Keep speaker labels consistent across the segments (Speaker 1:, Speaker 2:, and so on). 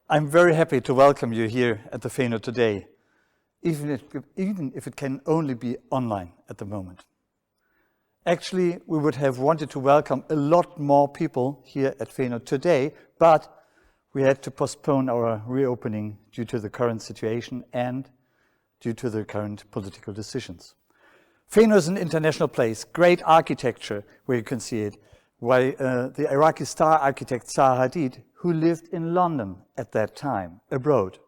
Speaker 1: I'm very happy to welcome you here at the Feno today, even if it can only be online at the moment. Actually, we would have wanted to welcome a lot more people here at Feno today, but we had to postpone our reopening due to the current situation and due to the current political decisions. Feno is an international place, great architecture where you can see it, by the Iraqi star architect Zaha Hadid, who lived in London at that time, abroad.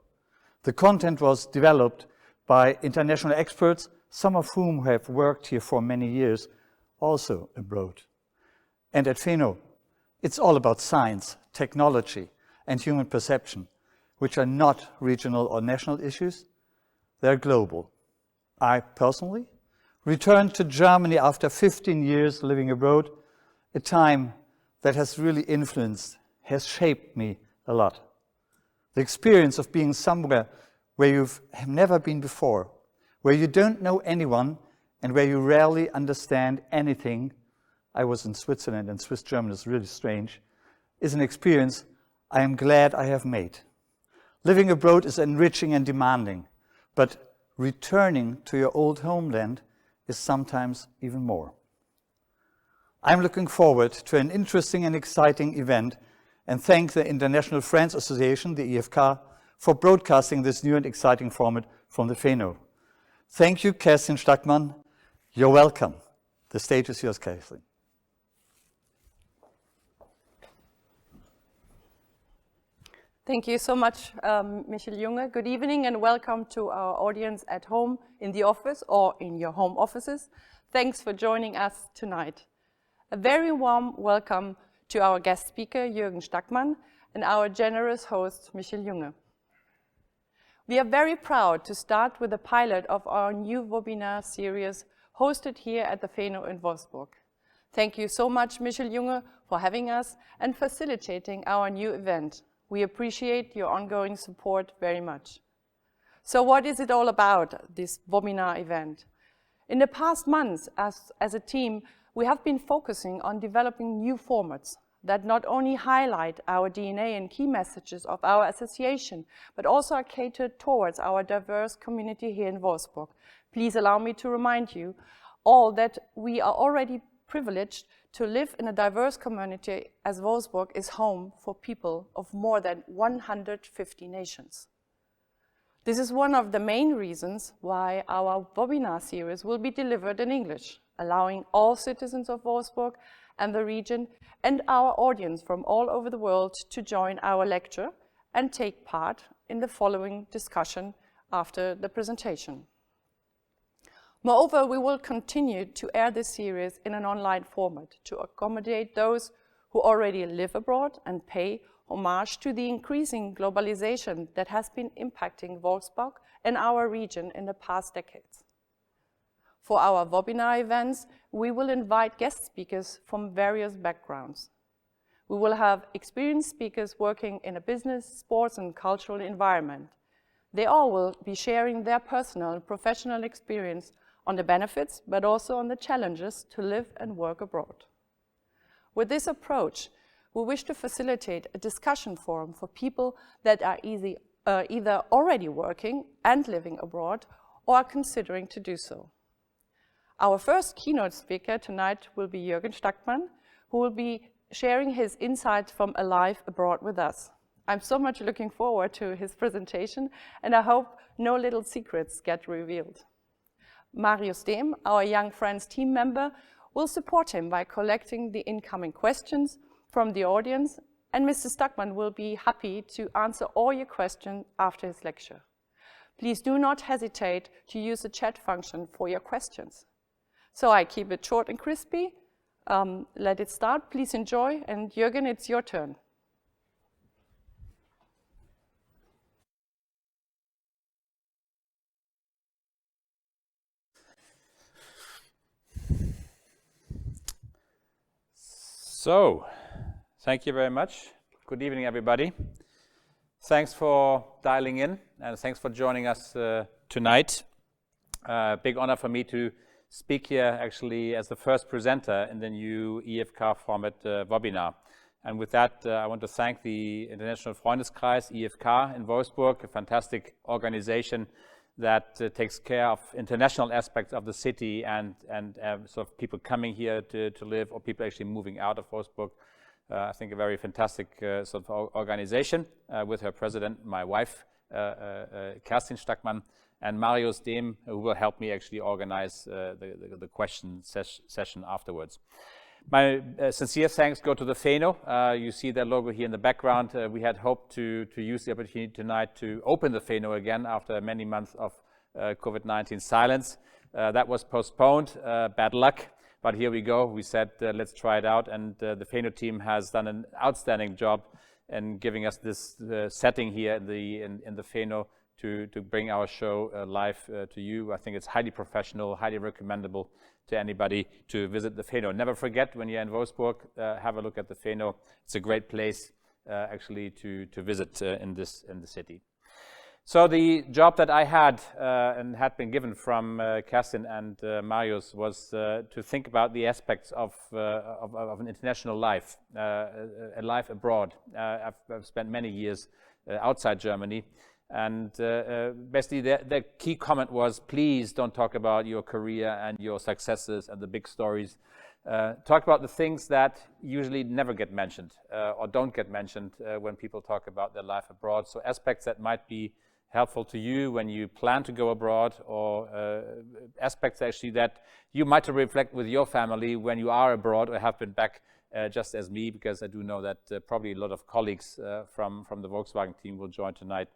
Speaker 1: The content was developed by international experts, some of whom have worked here for many years, also abroad. And at Feno, it's all about science, technology, and human perception, which are not regional or national issues, they're global. I personally returned to Germany after 15 years living abroad, a time that has really influenced, has shaped me a lot. The experience of being somewhere where you have never been before, where you don't know anyone and where you rarely understand anything. I was in Switzerland, and Swiss German is really strange, is an experience I am glad I have made. Living abroad is enriching and demanding, but returning to your old homeland is sometimes even more. I'm looking forward to an interesting and exciting event and thank the International Friends Association, the IFK, for broadcasting this new and exciting format from the Feno. Thank you, Jurgen Stuckman. You're welcome. The stage is yours, Kathleen.
Speaker 2: Thank you so much, Michel Junge. Good evening and welcome to our audience at home, in the office, or in your home offices. Thanks for joining us tonight. A very warm welcome to our guest speaker, Jurgen Stuckman, and our generous host, Michel Junge. We are very proud to start with the pilot of our new webinar series hosted here at the Feno in Wolfsburg. Thank you so much, Michel Junge, for having us and facilitating our new event. We appreciate your ongoing support very much. So what is it all about, this webinar event? In the past months, as a team, we have been focusing on developing new formats that not only highlight our DNA and key messages of our association, but also are catered towards our diverse community here in Wolfsburg. Please allow me to remind you all that we are already privileged to live in a diverse community, as Wolfsburg is home for people of more than 150 nations. This is one of the main reasons why our webinar series will be delivered in English, allowing all citizens of Wolfsburg and the region and our audience from all over the world to join our lecture and take part in the following discussion after the presentation. Moreover, we will continue to air this series in an online format to accommodate those who already live abroad and pay homage to the increasing globalization that has been impacting Wolfsburg and our region in the past decades. For our webinar events, we will invite guest speakers from various backgrounds. We will have experienced speakers working in a business, sports, and cultural environment. They all will be sharing their personal and professional experience on the benefits, but also on the challenges to live and work abroad. With this approach, we wish to facilitate a discussion forum for people that are either already working and living abroad or are considering to do so. Our first keynote speaker tonight will be Jurgen Stuckman, who will be sharing his insights from a life abroad with us. I'm so much looking forward to his presentation, and I hope no little secrets get revealed. Marius Dehm, our Young Friends team member, will support him by collecting the incoming questions from the audience, and Mr. Stackmann will be happy to answer all your questions after his lecture. Please do not hesitate to use the chat function for your questions. So I keep it short and crispy. Let it start. Please enjoy, and Jürgen, it's your turn.
Speaker 3: So, thank you very much. Good evening, everybody. Thanks for dialing in, and thanks for joining us tonight. Big honor for me to speak here actually as the first presenter in the new EFK format webinar. And with that, I want to thank the International Freundeskreis, IFK, in Wolfsburg, a fantastic organization that takes care of international aspects of the city and sort of people coming here to live or people actually moving out of Wolfsburg. I think a very fantastic sort of organization with her president, my wife, Kerstin Stackmann, and Marius Dehm, who will help me actually organize the question session afterwards. My sincere thanks go to the Feno. You see their logo here in the background. We had hoped to use the opportunity tonight to open the Feno again after many months of COVID-19 silence. That was postponed, bad luck, but here we go. We said, let's try it out, and the Feno team has done an outstanding job in giving us this setting here in the Feno to bring our show live to you. I think it's highly professional, highly recommendable to anybody to visit the Feno. Never forget, when you're in Wolfsburg, have a look at the Feno. It's a great place actually to visit in the city. So the job that I had and had been given from Kerstin and Marius was to think about the aspects of an international life, a life abroad. I've spent many years outside Germany. And basically the key comment was, please don't talk about your career and your successes and the big stories. Talk about the things that usually never get mentioned or don't get mentioned when people talk about their life abroad. So aspects that might be helpful to you when you plan to go abroad, or aspects actually that you might reflect with your family when you are abroad or have been back, just as me, because I do know that probably a lot of colleagues from the Volkswagen team will join tonight.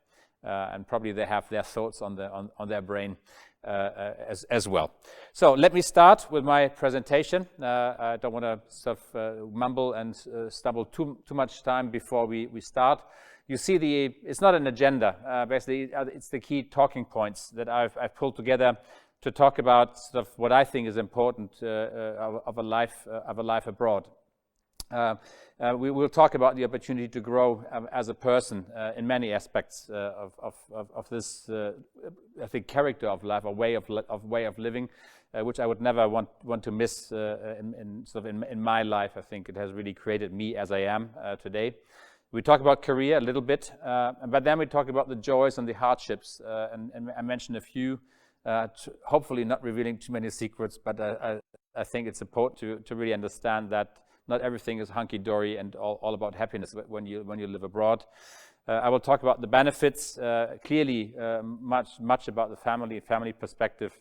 Speaker 3: And probably they have their thoughts on their brain as well. So let me start with my presentation. I don't want to sort of mumble and stumble too much time before we start. You see it's not an agenda. Basically, it's the key talking points that I've pulled together to talk about sort of what I think is important of a life abroad. We will talk about the opportunity to grow as a person in many aspects of this, I think, character of life, or way of living, which I would never want to miss in my life. I think it has really created me as I am today. We talk about career a little bit, but then we talk about the joys and the hardships, and I mentioned a few. Hopefully, not revealing too many secrets, but I think it's important to really understand that not everything is hunky-dory and all about happiness when you live abroad. I will talk about the benefits, clearly much about the family perspective,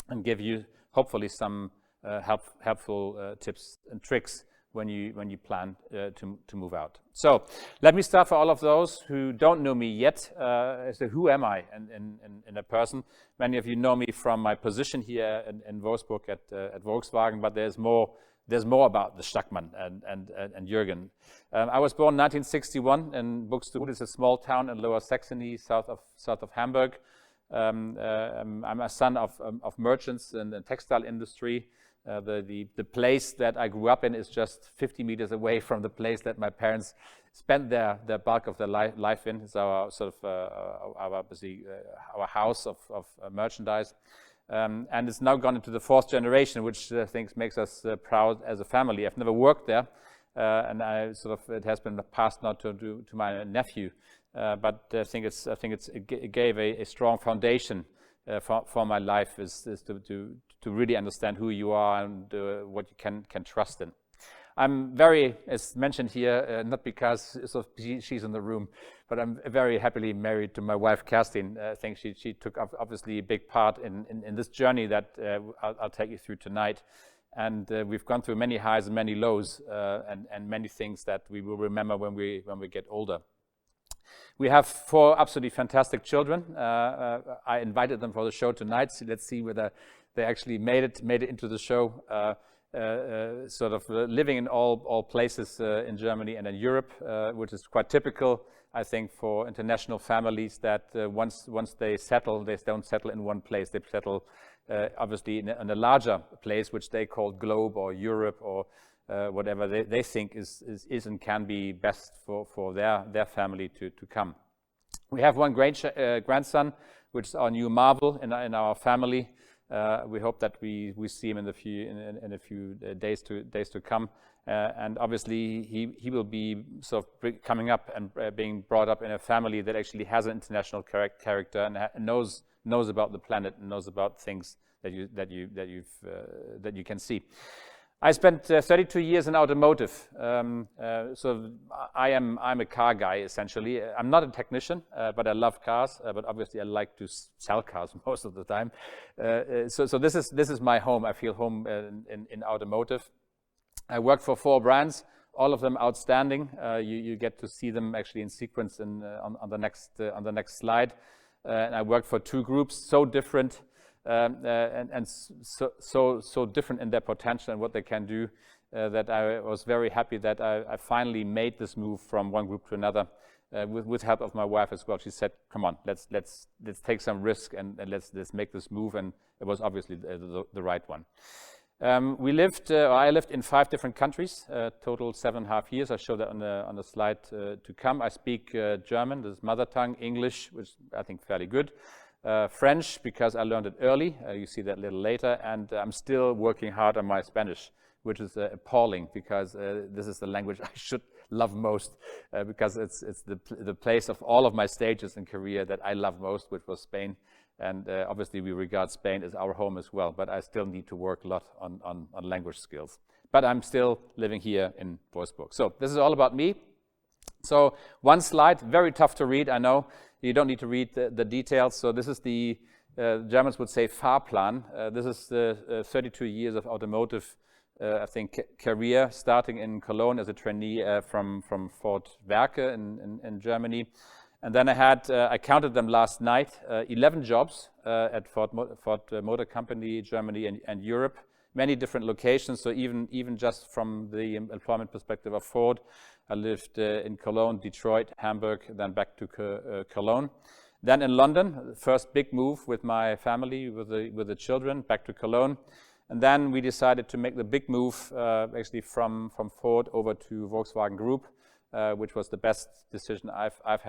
Speaker 3: and give you hopefully some helpful tips and tricks when you plan to move out. So let me start for all of those who don't know me yet. So who am I in a person? Many of you know me from my position here in Wolfsburg at Volkswagen, but there's more about the Stackmann and Jürgen. I was born in 1961 in Buxtehude. It's a small town in Lower Saxony, south of Hamburg. I'm a son of merchants in the textile industry. The place that I grew up in is just 50 meters away from the place that my parents spent their bulk of their life in. It's our sort of our house of merchandise. And it's now gone into the fourth generation, which I think makes us proud as a family. I've never worked there, and it has been passed now to my nephew. But I think it gave a strong foundation for my life is to really understand who you are and what you can trust in. I'm very, as mentioned here, not because she's in the room, but I'm very happily married to my wife, Kerstin. I think she took obviously a big part in this journey that I'll take you through tonight. And we've gone through many highs and many lows, and many things that we will remember when we get older. We have 4 absolutely fantastic children. I invited them for the show tonight, so let's see whether they actually made it into the show. Living in all places in Germany and in Europe, which is quite typical, I think, for international families that once they settle, they don't settle in one place. They settle obviously in a larger place, which they call globe or Europe or whatever they think is and can be best for their family to come. We have one great grandson, which is our new marvel in our family. We hope that we see him in a few days to come. And obviously he will be sort of coming up and being brought up in a family that actually has an international character and knows about the planet and knows about things that you can see. I spent 32 years in automotive, so I'm a car guy essentially. I'm not a technician, but I love cars. But obviously I like to sell cars most of the time. So this is my home. I feel home in automotive. I worked for 4 brands, all of them outstanding. You get to see them actually in sequence on the next slide. And I worked for 2 groups, so different. And so different in their potential and what they can do, that I was very happy that I finally made this move from one group to another, with help of my wife as well. She said, "Come on, let's take some risk and let's make this move," and it was obviously the right one. I lived in 5 different countries, total 7.5 years. I show that on the slide to come. I speak German, this is mother tongue, English, which I think fairly good. French, because I learned it early, you see that a little later, and I'm still working hard on my Spanish, which is appalling, because this is the language I should love most, because it's the place of all of my stages in career that I love most, which was Spain, and obviously we regard Spain as our home as well, but I still need to work a lot on language skills. But I'm still living here in Wolfsburg. So this is all about me. So one slide, very tough to read, I know. You don't need to read the details. So this is the Germans would say Fahrplan. This is the 32 years of automotive, I think, career, starting in Cologne as a trainee from Ford Werke in Germany. And then I counted them last night, 11 jobs at Ford Motor Company, Germany and Europe. Many different locations, so even just from the employment perspective of Ford, I lived in Cologne, Detroit, Hamburg, then back to Cologne. Then in London, first big move with my family, with the children, back to Cologne. And then we decided to make the big move, actually from Ford over to Volkswagen Group, which was the best decision I've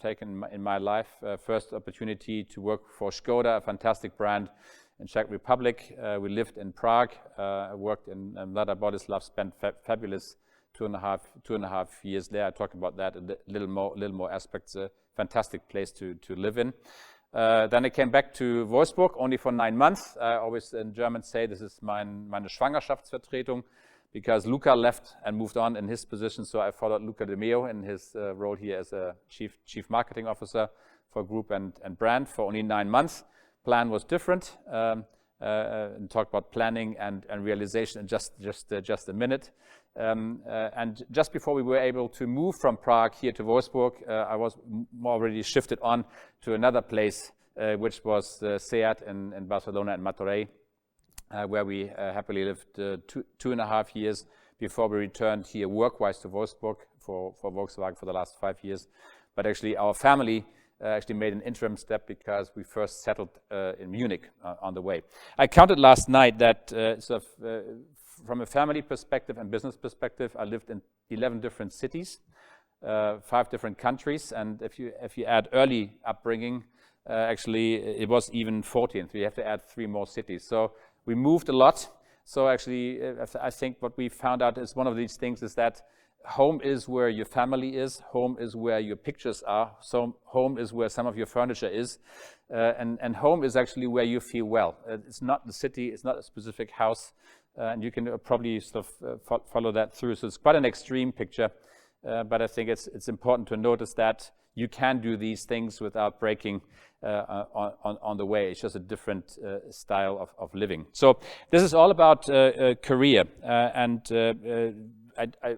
Speaker 3: taken in my life. First opportunity to work for Skoda, a fantastic brand in Czech Republic. We lived in Prague, worked in Mladá Boleslav, spent fabulous two and a half years there. I talked about that a little more aspects. A fantastic place to live in. Then I came back to Wolfsburg only for 9 months. I always in German say this is meine Schwangerschaftsvertretung, because Luca left and moved on in his position, so I followed Luca De Meo in his role here as a chief marketing officer for group and brand for only 9 months. Plan was different. And talk about planning and realization in just a minute. And just before we were able to move from Prague here to Wolfsburg, I was already shifted on to another place, which was SEAT in Barcelona and Martorell, where we happily lived 2.5 years before we returned here work-wise to Wolfsburg for Volkswagen for the last 5 years. But actually our family actually made an interim step because we first settled in Munich on the way. I counted last night that from a family perspective and business perspective, I lived in 11 different cities, 5 different countries, and if you add early upbringing, actually it was even 14. So you have to add 3 more cities. So we moved a lot. So actually, I think what we found out is one of these things is that home is where your family is, home is where your pictures are, so home is where some of your furniture is, and home is actually where you feel well. It's not the city, it's not a specific house, and you can probably sort of follow that through. So it's quite an extreme picture, but I think it's important to notice that you can do these things without breaking on the way. It's just a different style of living. So this is all about career, and I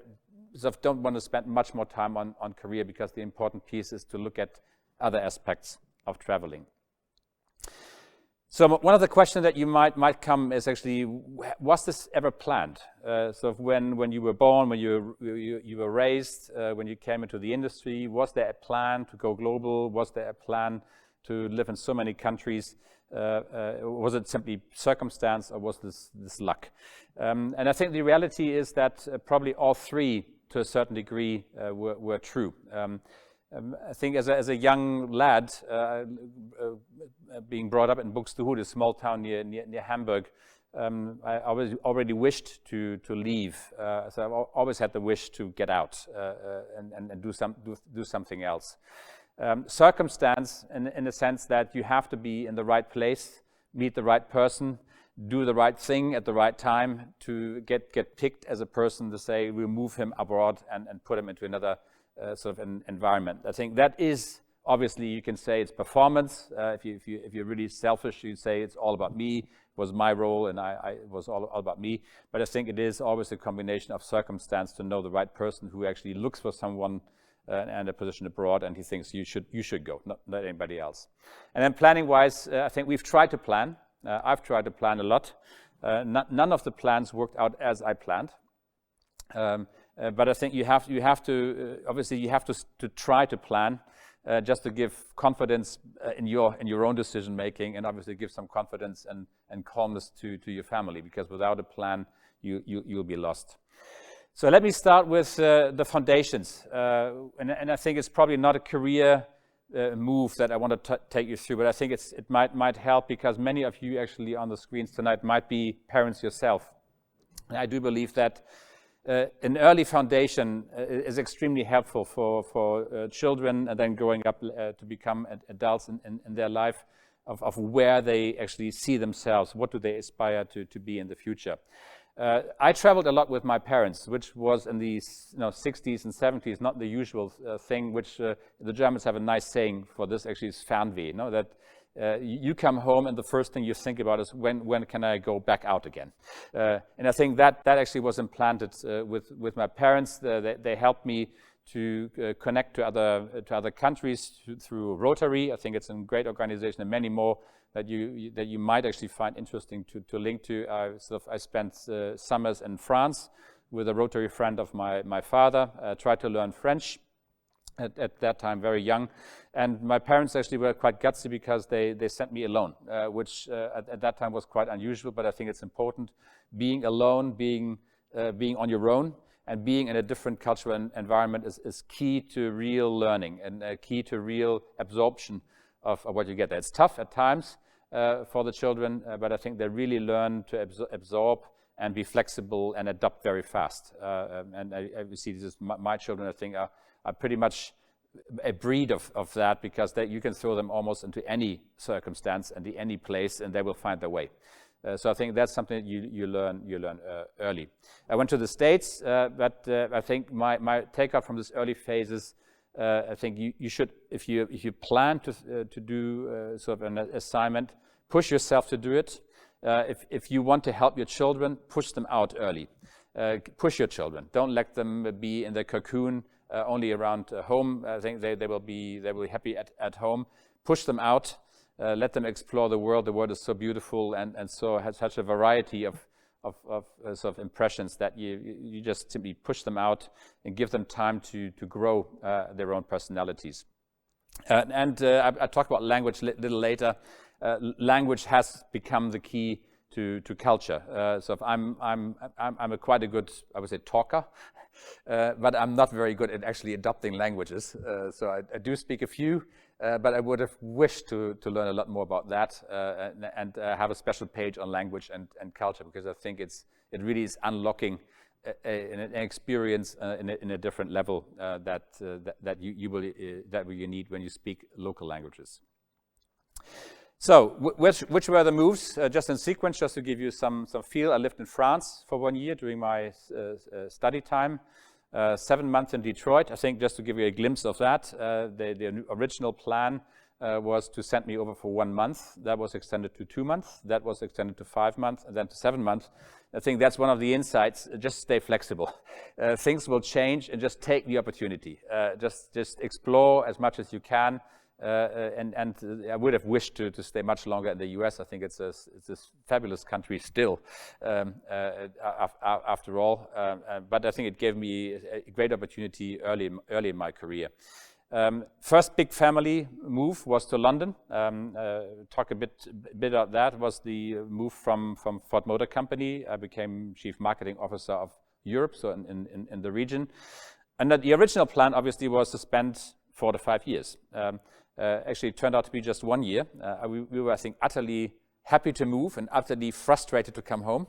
Speaker 3: don't want to spend much more time on career, because the important piece is to look at other aspects of traveling. So one of the questions that you might come is actually, was this ever planned? So when you were born, when you were raised, when you came into the industry, was there a plan to go global? Was there a plan to live in so many countries? Was it simply circumstance, or was this luck? And I think the reality is that probably all 3, to a certain degree, were true. I think as a young lad, being brought up in Buxtehude, a small town near Hamburg, I already wished to leave. So I've always had the wish to get out and do something else. Circumstance, in the sense that you have to be in the right place, meet the right person, do the right thing at the right time to get picked as a person to say we'll move him abroad and put him into another sort of an environment. I think that is obviously, you can say it's performance. If you're really selfish, you say it's all about me. It was my role, and it was all about me. But I think it is always a combination of circumstance to know the right person who actually looks for someone and a position abroad, and he thinks you should go, not anybody else. And then planning-wise, I think we've tried to plan. I've tried to plan a lot. None of the plans worked out as I planned. But I think you have to obviously you have to try to plan just to give confidence in your own decision making, and obviously give some confidence and calmness to your family, because without a plan you'll be lost. So let me start with the foundations, and I think it's probably not a career move that I want to take you through, but I think it might help, because many of you actually on the screens tonight might be parents yourself. And I do believe that an early foundation is extremely helpful for children and then growing up to become adults in their life, of where they actually see themselves, what do they aspire to be in the future. I traveled a lot with my parents, which was in the 60s and 70s, not the usual thing, which the Germans have a nice saying for this, actually, is Fernweh, that you come home and the first thing you think about is when can I go back out again? And I think that actually was implanted with my parents. They helped me to connect to other countries through Rotary. I think it's a great organization, and many more that you might actually find interesting to link to. I spent summers in France with a Rotary friend of my father. Tried to learn French at that time, very young, and my parents actually were quite gutsy, because they sent me alone, which at that time was quite unusual. But I think it's important, being alone, being on your own, and being in a different cultural environment is key to real learning and key to real absorption of what you get there. It's tough at times for the children, but I think they really learn to absorb and be flexible and adapt very fast. And I see this is my children, I think, are pretty much a breed of that, because you can throw them almost into any circumstance and any place, and they will find their way. So I think that's something that you learn early. I went to the States, but I think my takeout from this early phases, I think you should, if you plan to do sort of an assignment, push yourself to do it. If you want to help your children, push them out early. Push your children. Don't let them be in the cocoon only around home. I think they will be happy at home. Push them out. Let them explore the world. The world is so beautiful and so has such a variety of sort of impressions that you just simply push them out and give them time to grow their own personalities. I talk about language a little later. Language has become the key to culture. So if I'm quite a good, I would say, talker, but I'm not very good at actually adopting languages. So I do speak a few, but I would have wished to learn a lot more about that and have a special page on language and culture, because I think it really is unlocking an experience in a different level that you need when you speak local languages. So, which were the moves? Just in sequence, just to give you some feel. I lived in France for 1 year during my study time. 7 months in Detroit. I think just to give you a glimpse of that, the original plan was to send me over for 1 month. That was extended to 2 months. That was extended to 5 months, and then to 7 months. I think that's one of the insights. Just stay flexible. Things will change, and just take the opportunity. Just explore as much as you can. And I would have wished to stay much longer in the US. I think it's a fabulous country still, after all. But I think it gave me a great opportunity early in my career. First big family move was to London. Talk a bit about that. Was the move from Ford Motor Company. I became Chief Marketing Officer of Europe, so in the region. And the original plan obviously was to spend 4 to 5 years. Actually, it turned out to be just 1 year. We were, I think, utterly happy to move and utterly frustrated to come home.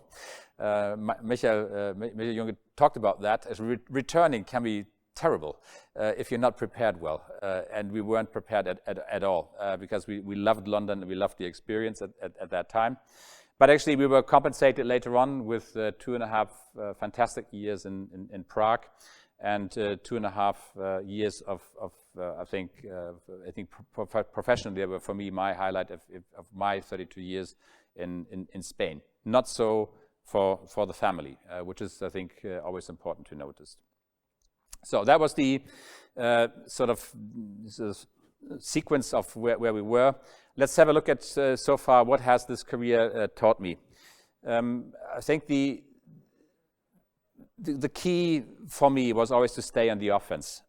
Speaker 3: Michael Jürgen talked about that, as returning can be terrible if you're not prepared well, and we weren't prepared at all because we loved London and we loved the experience at that time. But actually we were compensated later on with 2.5 fantastic years in Prague, and 2.5 years of I think professionally were for me my highlight of my 32 years in Spain. Not so for the family, which is I think always important to notice. So that was the sort of sequence of where we were. Let's have a look at so far what has this career taught me. I think the key for me was always to stay on the offense.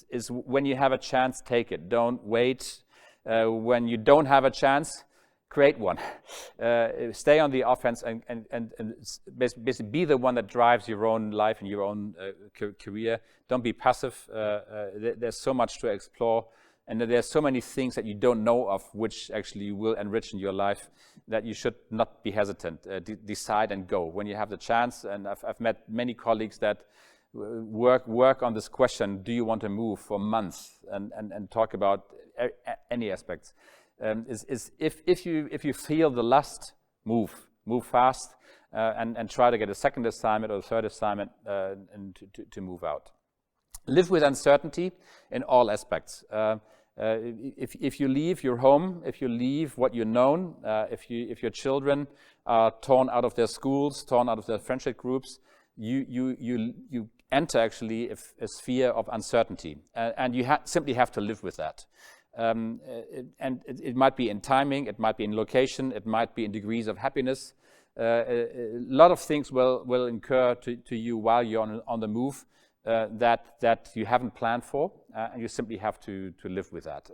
Speaker 3: Is when you have a chance, take it. Don't wait. When you don't have a chance, create one. Stay on the offense and basically be the one that drives your own life and your own career. Don't be passive. There's so much to explore, and there's so many things that you don't know of which actually will enrich in your life, that you should not be hesitant. Decide and go when you have the chance. And I've met many colleagues that work on this question: do you want to move, for months and talk about any aspects. If you feel the lust, move fast, and try to get a second assignment or a third assignment and to move out. Live with uncertainty in all aspects. If you leave your home, if you leave what you know, if your children are torn out of their schools, torn out of their friendship groups, you enter actually a sphere of uncertainty, and you simply have to live with that. And it might be in timing, it might be in location, it might be in degrees of happiness. A lot of things will occur to you while you're on the move that you haven't planned for, and you simply have to live with that.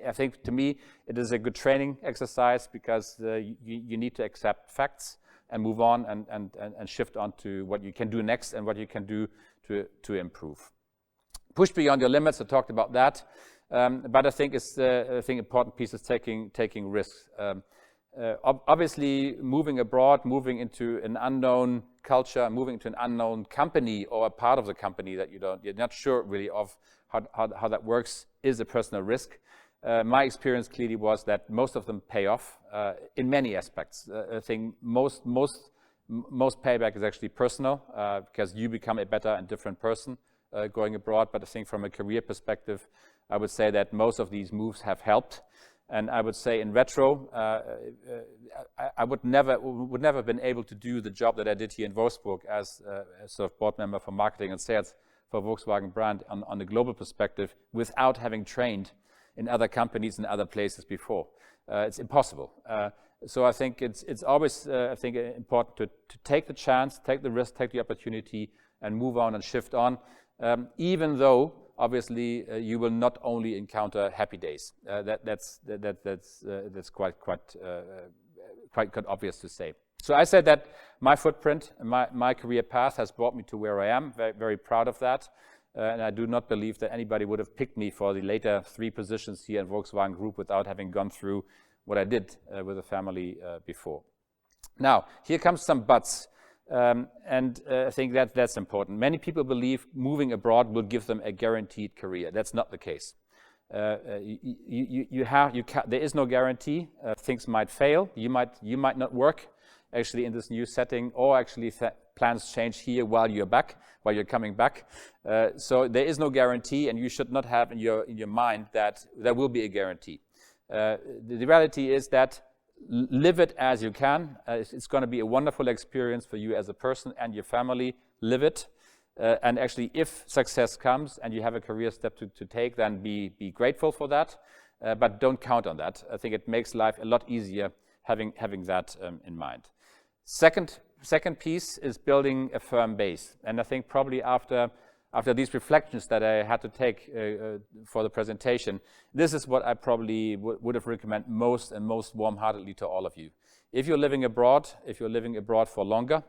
Speaker 3: I think, to me, it is a good training exercise, because you need to accept facts and move on and shift on to what you can do next and what you can do to improve. Push beyond your limits. I talked about that. But I think it's important piece is taking risks. Obviously, moving abroad, moving into an unknown culture, moving into an unknown company or a part of the company that you're not sure really of how that works, is a personal risk. My experience clearly was that most of them pay off in many aspects. I think most payback is actually personal, because you become a better and different person going abroad. But I think from a career perspective, I would say that most of these moves have helped, and I would say in retro, I would never have been able to do the job that I did here in Wolfsburg as a sort of board member for marketing and sales for Volkswagen brand on the global perspective without having trained in other companies and other places before. It's impossible. So I think it's always important to take the chance, take the risk, take the opportunity, and move on and shift on, even though obviously you will not only encounter happy days. That's quite obvious to say. So I said that my footprint, my career path has brought me to where I am. Very, very proud of that. And I do not believe that anybody would have picked me for the later 3 positions here in Volkswagen Group without having gone through what I did with the family before. Now, here comes some buts. I think that's important. Many people believe moving abroad will give them a guaranteed career. That's not the case. There is no guarantee. Things might fail. You might not work actually in this new setting, or actually plans change here while you're coming back. So there is no guarantee, and you should not have in your mind that there will be a guarantee. The reality is that live it as you can. It's going to be a wonderful experience for you as a person and your family. Live it. And actually, if success comes and you have a career step to take, then be grateful for that. But don't count on that. I think it makes life a lot easier having that in mind. Second piece is building a firm base. And I think probably after these reflections that I had to take for the presentation, this is what I probably would have recommended most warm-heartedly to all of you. If you're living abroad for longer,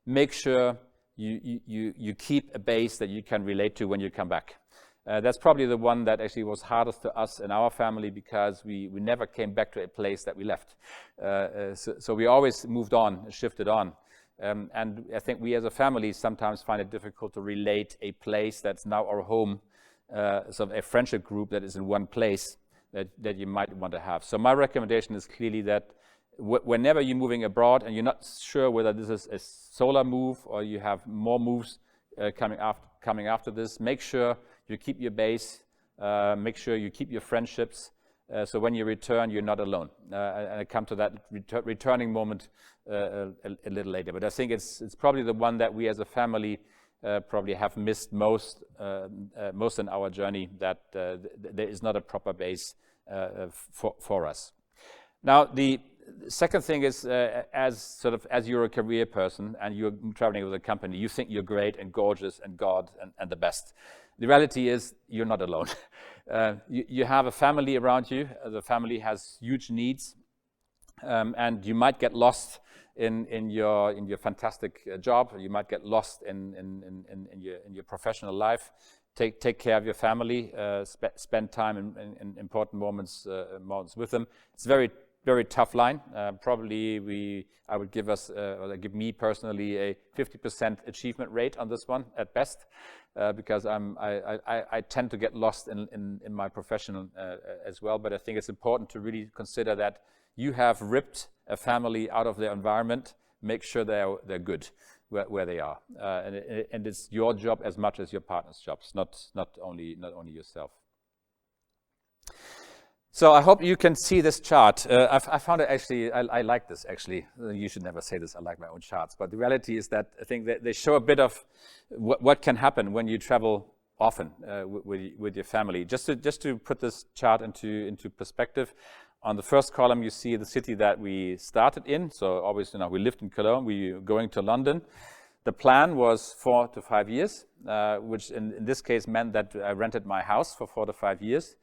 Speaker 3: make sure you keep a base that you can relate to when you come back. That's probably the one that actually was hardest to us in our family, because we never came back to a place that we left. So we always moved on, shifted on. And I think we as a family sometimes find it difficult to relate a place that's now our home, sort of a friendship group that is in one place that you might want to have. So my recommendation is clearly that whenever you're moving abroad and you're not sure whether this is a solar move or you have more moves coming after this, make sure you keep your base, make sure you keep your friendships, so when you return, you're not alone. And I come to that returning moment a little later. But I think it's probably the one that we as a family probably have missed most in our journey, that there is not a proper base for us. Now, the second thing is, as you're a career person and you're traveling with a company, you think you're great and gorgeous and God and the best. The reality is you're not alone. You have a family around you. The family has huge needs, and you might get lost in your fantastic job. You might get lost in your professional life. Take care of your family. Spend time in important moments with them. It's very, very tough line. Probably I would give me personally a 50% achievement rate on this one at best, because I tend to get lost in my professional as well. But I think it's important to really consider that you have ripped a family out of their environment. Make sure they're good where they are, and it's your job as much as your partner's job, not only yourself. So I hope you can see this chart. I found it actually, I like this actually. You should never say this, I like my own charts. But the reality is that I think that they show a bit of what can happen when you travel often with your family. Just to put this chart into perspective, on the first column you see the city that we started in. So obviously now we lived in Cologne, we were going to London. The plan was 4 to 5 years, which in this case meant that I rented my house for 4 to 5 years.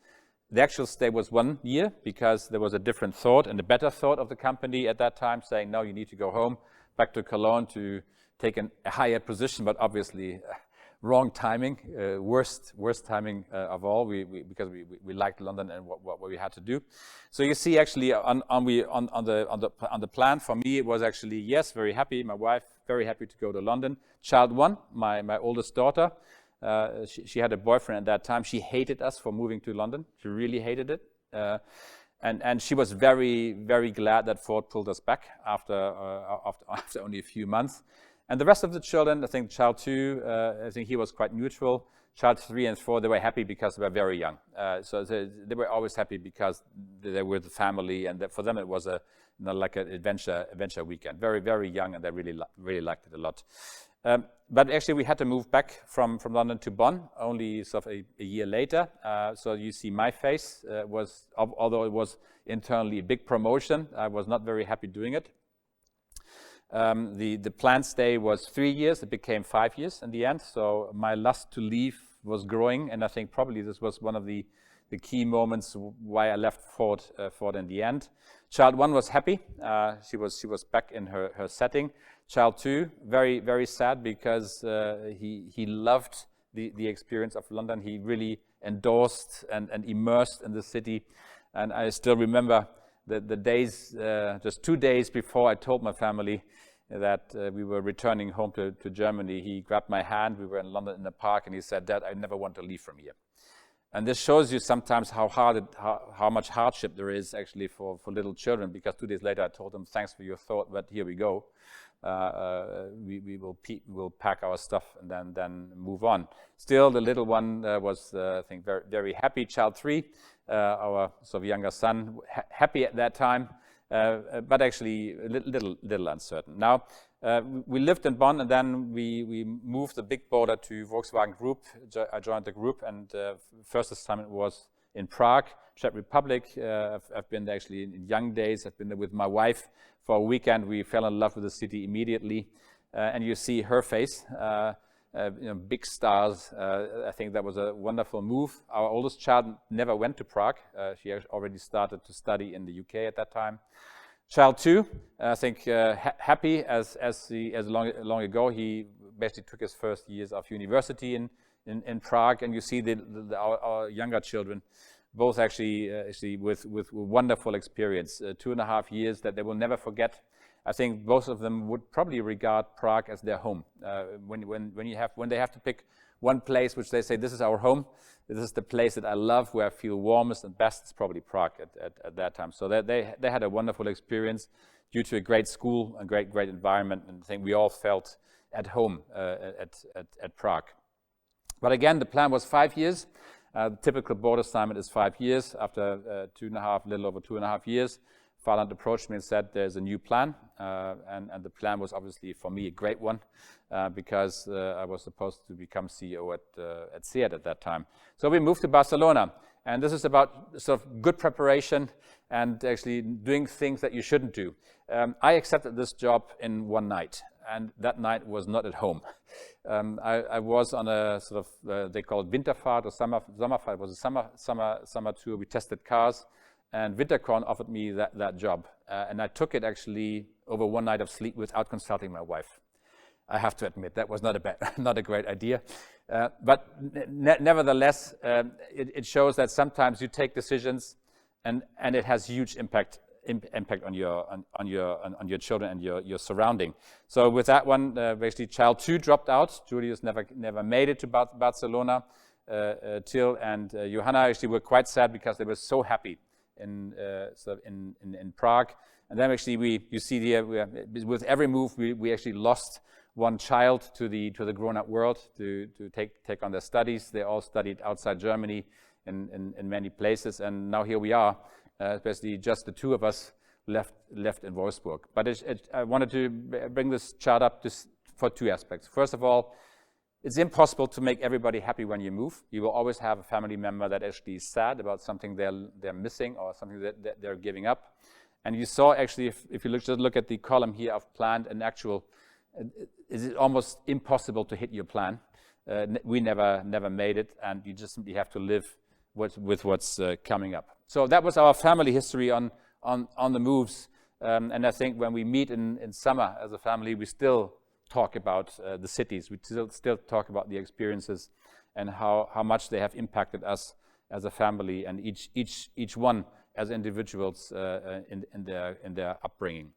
Speaker 3: The actual stay was 1 year, because there was a different thought and a better thought of the company at that time, saying, no, you need to go home, back to Cologne to take a higher position, but obviously wrong timing, worst timing of all, because we liked London and what we had to do. So you see actually on the plan, for me it was actually, yes, very happy, my wife very happy to go to London. Child 1, my oldest daughter, she had a boyfriend at that time. She hated us for moving to London. She really hated it. And she was very, very glad that Ford pulled us back after only a few months. And the rest of the children, I think child 2, I think he was quite neutral. Child 3 and 4, they were happy because they were very young. So they were always happy because they were the family, and for them it was like an adventure weekend. Very, very young, and they really liked it a lot. But actually we had to move back from London to Bonn only sort of a year later. So you see my face although it was internally a big promotion, I was not very happy doing it. The planned stay was 3 years. It became 5 years in the end. So my lust to leave was growing, and I think probably this was one of the key moments why I left Ford in the end. Child 1 was happy. She was back in her setting. Child 2, very, very sad, because he loved the experience of London. He really endorsed and immersed in the city. And I still remember the days, just 2 days before I told my family that we were returning home to Germany, he grabbed my hand. We were in London in the park, and he said, "Dad, I never want to leave from here." And this shows you sometimes how much hardship there is actually for little children, because 2 days later I told them, "Thanks for your thought, but here we go. We'll pack our stuff and then move on." Still, the little one was, I think, very, very happy. Child 3, our sort of younger son, happy at that time, but actually a little uncertain. Now, we lived in Bonn, and then we moved the big border to Volkswagen Group. I joined the group, and first assignment was in Prague, Czech Republic. I've been there actually in young days. I've been there with my wife for a weekend. We fell in love with the city immediately, and you see her face, big stars. I think that was a wonderful move. Our oldest child never went to Prague. She already started to study in the UK at that time. Child 2, I think happy as long ago. He basically took his first years of university in in Prague, and you see our younger children, both actually with wonderful experience, 2.5 years that they will never forget. I think both of them would probably regard Prague as their home. When they have to pick one place which they say, this is our home, this is the place that I love, where I feel warmest and best, it's probably Prague at that time. So they had a wonderful experience due to a great school, a great environment, and I think we all felt at home at Prague. But again, the plan was 5 years. The typical board assignment is 5 years. After little over 2.5 years, Farland approached me and said, there's a new plan. And the plan was obviously for me a great one, because I was supposed to become CEO at SEAT at that time. So we moved to Barcelona. And this is about sort of good preparation and actually doing things that you shouldn't do. I accepted this job in one night, and that night was not at home. I was on a sort of, they call it Winterfahrt or Sommerfahrt. It was a summer tour. We tested cars, and Winterkorn offered me that job. And I took it actually over one night of sleep without consulting my wife. I have to admit, that was not a great idea. But nevertheless, it shows that sometimes you take decisions and it has huge impact on your children and your surrounding. So with that one, basically child 2 dropped out. Julius never made it to Barcelona. Till and Johanna actually were quite sad because they were so happy in Prague. And then actually you see here, with every move we actually lost one child to the grown-up world to take on their studies. They all studied outside Germany in many places, and now here we are, especially just the 2 of us left in Wolfsburg. But I wanted to bring this chart up for 2 aspects. First of all, it's impossible to make everybody happy when you move. You will always have a family member that actually is sad about something they're missing or something that they're giving up. And you saw actually, if you just look at the column here of planned and actual, is it almost impossible to hit your plan. We never made it, and you just simply have to live with what's coming up. So that was our family history on the moves. And I think when we meet in summer as a family, we still talk about the cities. We still talk about the experiences and how much they have impacted us as a family and each one as individuals in their upbringing.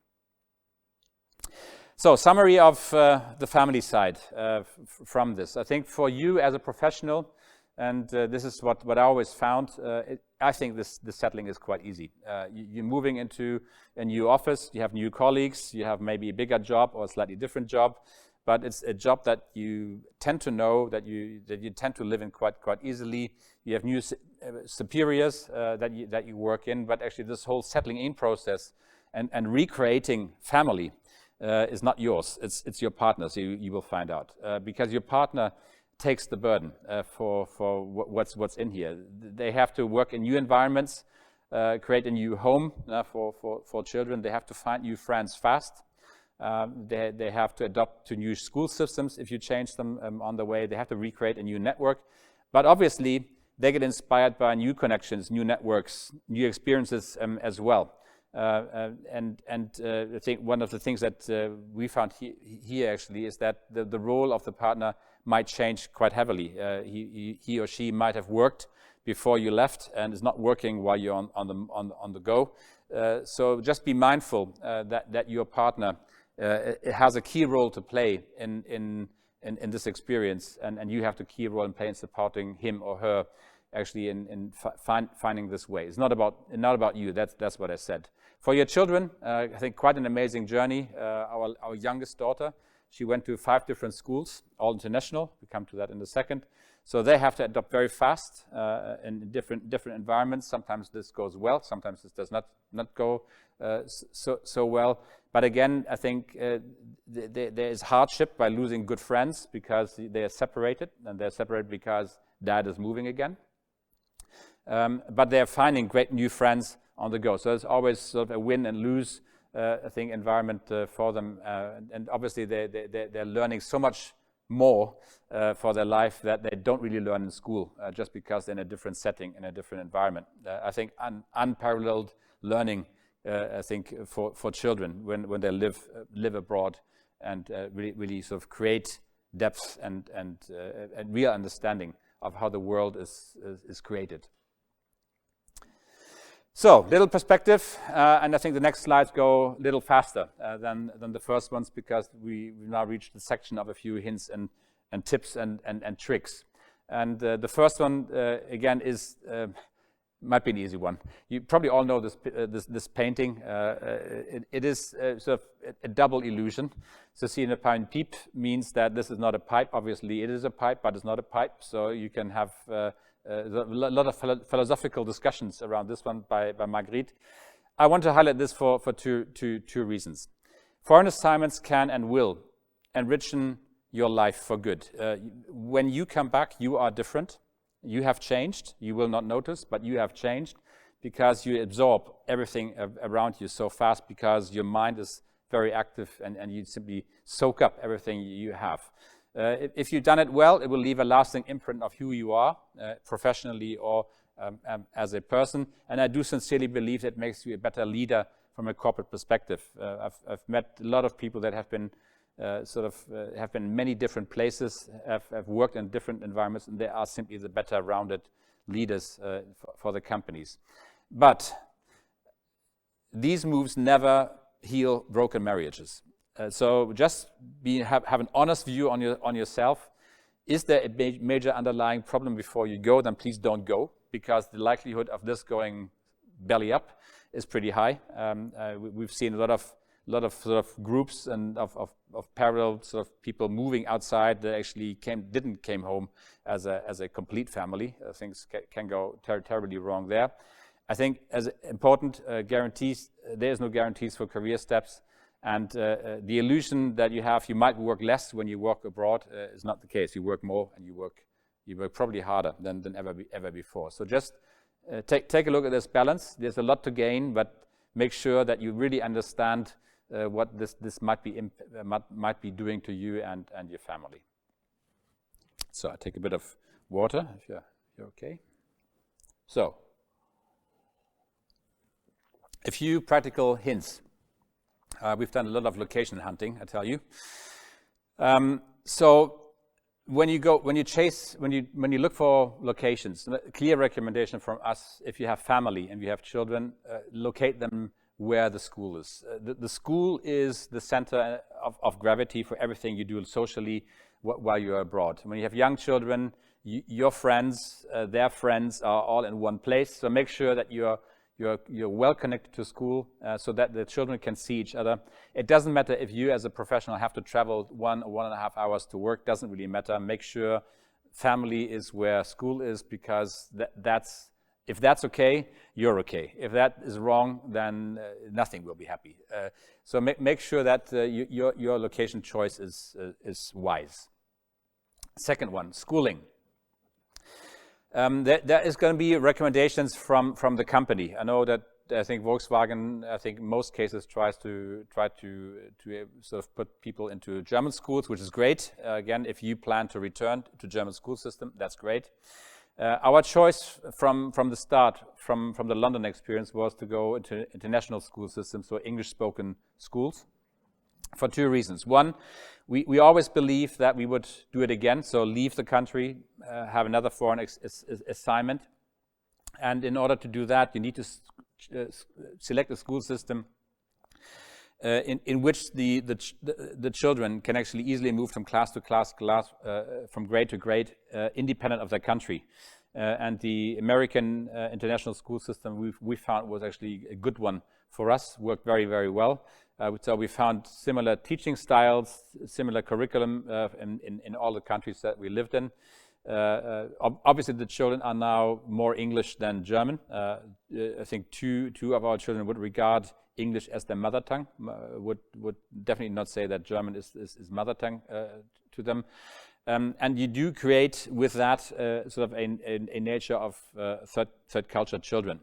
Speaker 3: So, summary of the family side from this. I think for you as a professional, and this is what I always found, I think the settling is quite easy. You're moving into a new office, you have new colleagues, you have maybe a bigger job or a slightly different job, but it's a job that you tend to know, that you tend to live in quite easily. You have new superiors that you work in, but actually this whole settling in process and recreating family is not yours. It's your partner's. You will find out because your partner takes the burden for what's in here. They have to work in new environments, create a new home for children. They have to find new friends fast. They have to adapt to new school systems if you change them on the way. They have to recreate a new network. But obviously, they get inspired by new connections, new networks, new experiences as well. And I think one of the things that we found here actually is that the role of the partner might change quite heavily. He or she might have worked before you left and is not working while you're on the go. So just be mindful that your partner has a key role to play in this experience, and you have the key role in playing, supporting him or her actually in finding this way. It's not about you. That's what I said. For your children, I think quite an amazing journey. Our youngest daughter, she went to 5 different schools, all international. We come to that in a second. So they have to adapt very fast in different environments. Sometimes this goes well. Sometimes this does not go so well. But again, I think there is hardship by losing good friends because they are separated, and they're separated because dad is moving again. But they're finding great new friends on the go. So it's always sort of a win and lose, I think, environment for them. And obviously they're learning so much more for their life that they don't really learn in school, just because they're in a different setting, in a different environment. I think unparalleled learning, I think, for children when they live abroad and really sort of create depth and real understanding of how the world is created. So, little perspective, and I think the next slides go a little faster than the first ones, because we've now reached the section of a few hints and tips and tricks. And the first one, again, is might be an easy one. You probably all know this painting. It is sort of a double illusion. So, seeing a pine peep means that this is not a pipe. Obviously, it is a pipe, but it's not a pipe. So, you can have a lot of philosophical discussions around this one by Marguerite. I want to highlight this for two reasons. Foreign assignments can and will enrichen your life for good. When you come back, you are different. You have changed. You will not notice, but you have changed because you absorb everything around you so fast, because your mind is very active and you simply soak up everything you have. If you've done it well, it will leave a lasting imprint of who you are, professionally or as a person. And I do sincerely believe that makes you a better leader from a corporate perspective. I've met a lot of people that have been have been in many different places, have worked in different environments, and they are simply the better rounded leaders for the companies. But these moves never heal broken marriages. So just have an honest view on yourself. Is there a major underlying problem before you go? Then please don't go, because the likelihood of this going belly up is pretty high. We've seen a lot of sort of groups and of parallel sort of people moving outside that actually came home as a complete family. Things can go terribly wrong there. I think as important guarantees, there is no guarantees for career steps. And the illusion that you might work less when you work abroad is not the case. You work more, and you work probably harder than ever before. So just take a look at this balance. There's a lot to gain, but make sure that you really understand what this might be doing to you and your family. So I take a bit of water if you're okay. So a few practical hints. We've done a lot of location hunting, I tell you. So when you look for locations, a clear recommendation from us: if you have family and you have children, locate them where the school is. The school is the center of gravity for everything you do socially while you're abroad. When you have young children, your friends, their friends are all in one place. So make sure that you're well connected to school, so that the children can see each other. It doesn't matter if you as a professional have to travel 1 or 1.5 hours to work, doesn't really matter. Make sure family is where school is, because if that's okay, you're okay. If that is wrong, then nothing will be happy. So make sure that your location choice is wise. Second one, schooling. There is going to be recommendations from the company. I know that I think Volkswagen, in most cases, try to sort of put people into German schools, which is great. Again, if you plan to return to German school system, that's great. Our choice from the start, from the London experience, was to go into international school systems, so English-spoken schools, for two reasons. One, we always believe that we would do it again, so leave the country, have another foreign assignment. And in order to do that, you need to select a school system in which the children can actually easily move from class to class, from grade to grade, independent of their country. And the American international school system we found was actually a good one for us, worked very, very well. So we found similar teaching styles, similar curriculum in all the countries that we lived in. Obviously, the children are now more English than German. I think two of our children would regard English as their mother tongue, would definitely not say that German is mother tongue to them. And you do create with that sort of a nature of third culture children.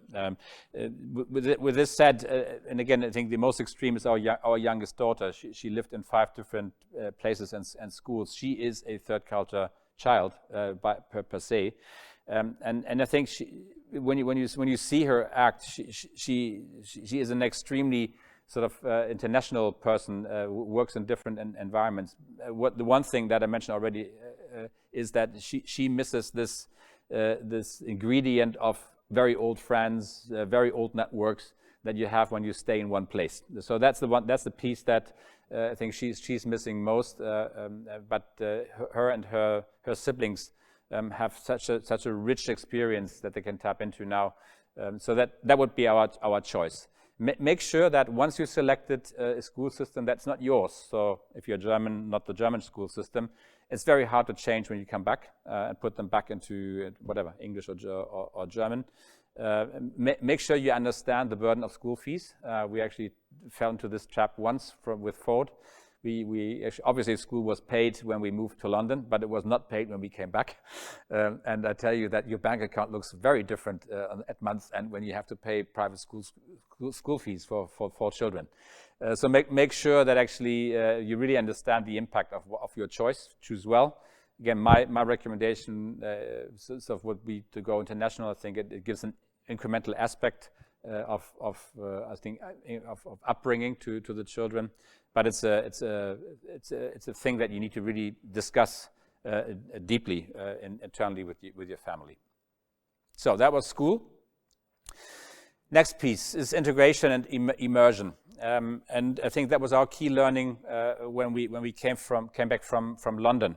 Speaker 3: With this said, and again, I think the most extreme is our youngest daughter. She lived in 5 different places and schools. She is a third culture child per se, and I think when you see her act, she is an extremely sort of international person who works in different environments, the one thing that I mentioned already is that she misses this this ingredient of very old friends, very old networks that you have when you stay in one place. So that's the piece that I think she's missing most. But her and her siblings have such a rich experience that they can tap into now. So that would be our choice. Make sure that once you selected a school system, that's not yours. So if you're German, not the German school system, it's very hard to change when you come back and put them back into whatever, English or German. Make sure you understand the burden of school fees. We actually fell into this trap once with Ford. We actually, obviously school was paid when we moved to London, but it was not paid when we came back. And I tell you that your bank account looks very different at month's end when you have to pay private school fees for children. So make sure that actually you really understand the impact of your choice. Choose well. Again, my recommendation would be to go international. I think it gives an incremental aspect of upbringing to the children, but it's a thing that you need to really discuss deeply internally with your family. So that was school. Next piece is integration and immersion, and I think that was our key learning when we came back from London.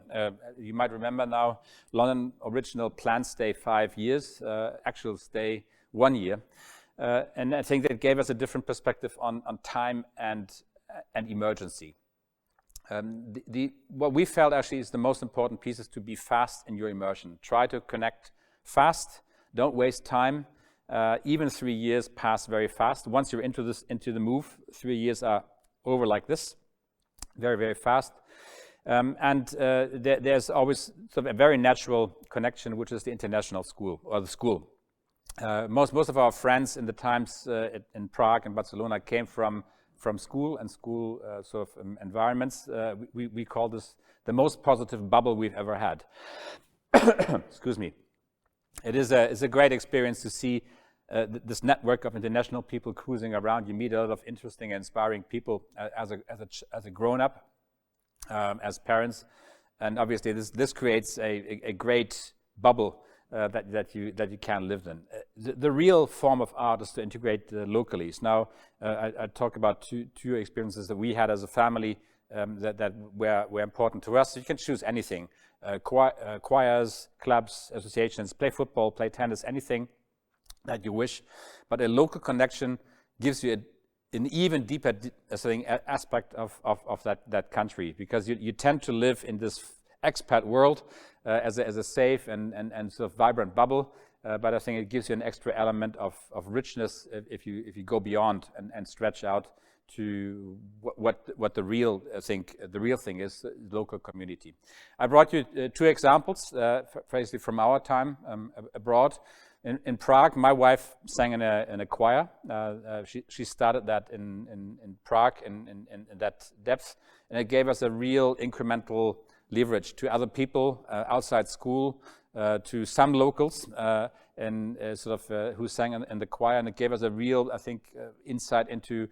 Speaker 3: You might remember now, London original plan stay 5 years, actual stay 1 year. And I think that gave us a different perspective on time and emergency. What we felt actually is the most important piece is to be fast in your immersion. Try to connect fast. Don't waste time. Even 3 years pass very fast. Once you're into the move, 3 years are over like this, very, very fast. There's always sort of a very natural connection, which is the international school or the school. Most of our friends in the times in Prague and Barcelona came from school and school sort of environments. We call this the most positive bubble we've ever had. Excuse me. It's a great experience to see this network of international people cruising around. You meet a lot of interesting and inspiring people as a grown-up, as parents, and obviously this creates a great bubble that you can live in. The real form of art is to integrate locally. So now I talk about two experiences that we had as a family that were important to us. So you can choose anything, choirs, clubs, associations, play football, play tennis, anything that you wish. But a local connection gives you an even deeper aspect of that country, because you tend to live in this expat world as a safe and sort of vibrant bubble, but I think it gives you an extra element of richness if you go beyond and stretch out to what the real thing is, local community. I brought you 2 examples, basically from our time abroad. In Prague, my wife sang in a choir. She started that in Prague in that depth, and it gave us a real incremental leverage to other people outside school, to some locals, and who sang in the choir, and it gave us a real, I think, insight into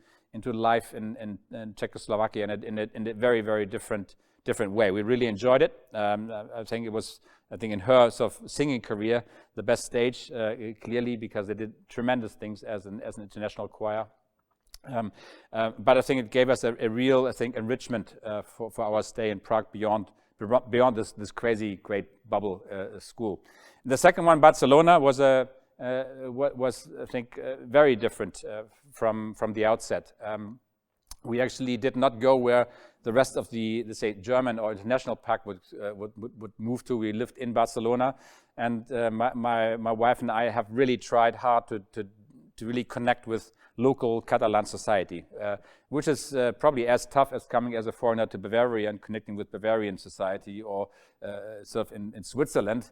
Speaker 3: life in Czechoslovakia, and in a very, very different way. We really enjoyed it. I think it was, in her sort of singing career, the best stage, clearly, because they did tremendous things as an international choir. But I think it gave us a real, enrichment for our stay in Prague beyond this crazy great bubble school. The second one, Barcelona, was very different from the outset. We actually did not go where the rest of the, let's say, German or international pack would move to. We lived in Barcelona, and my wife and I have really tried hard to really connect with local Catalan society, which is probably as tough as coming as a foreigner to Bavaria and connecting with Bavarian society, or sort of in Switzerland.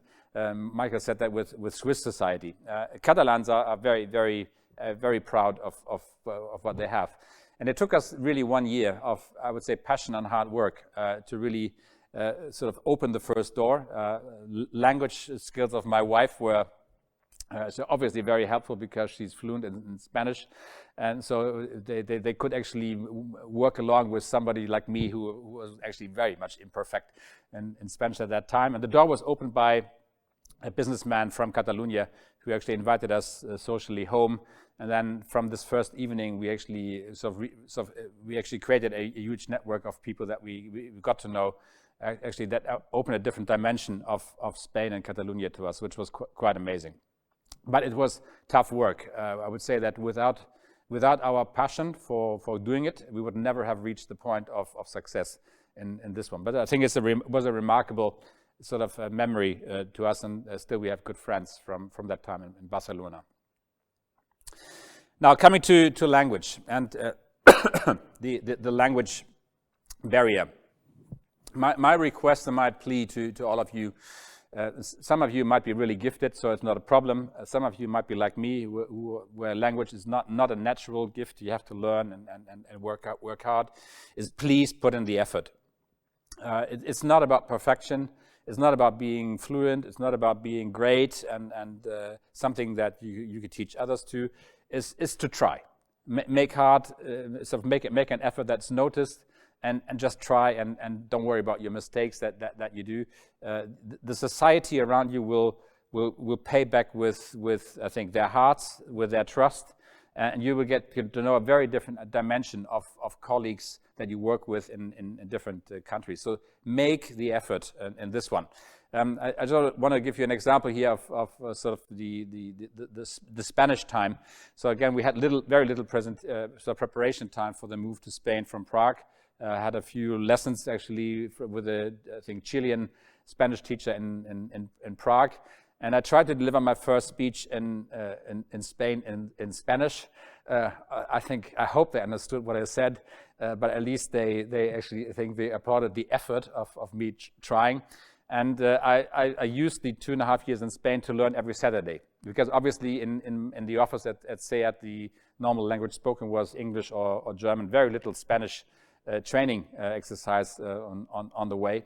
Speaker 3: Michael said that with Swiss society. Catalans are very, very, very proud of what they have. And it took us really 1 year of, I would say, passion and hard work to really sort of open the first door. Language skills of my wife were So obviously very helpful because she's fluent in Spanish, and so they could actually work along with somebody like me who was actually very much imperfect in Spanish at that time. And the door was opened by a businessman from Catalonia who actually invited us socially home. And then from this first evening, we actually we actually created a huge network of people that we got to know. Actually, that opened a different dimension of Spain and Catalonia to us, which was quite amazing. But it was tough work. I would say that without our passion for doing it, we would never have reached the point of success in this one. But I think it was a remarkable sort of memory to us, and still we have good friends from that time in Barcelona. Now coming to language and the language barrier. My request and my plea to all of you. Some of you might be really gifted, so it's not a problem. Some of you might be like me, where language is not a natural gift. You have to learn and work hard. Is please put in the effort. It's not about perfection. It's not about being fluent. It's not about being great and something that you could teach others to. Is to try, make an effort that's noticed. And just try and don't worry about your mistakes that you do. The society around you will pay back with I think their hearts, with their trust, and you will get to know a very different dimension of colleagues that you work with in different countries. So make the effort in this one. I just want to give you an example here of sort of the Spanish time. So again, we had very little preparation time for the move to Spain from Prague. Had a few lessons actually with a I think Chilean Spanish teacher in Prague, and I tried to deliver my first speech in Spain in Spanish. I hope they understood what I said, but at least they actually I think they applauded the effort of me trying. And I used the 2.5 years in Spain to learn every Saturday, because obviously in the office at SEAT the normal language spoken was English or German, very little Spanish training exercise on the way.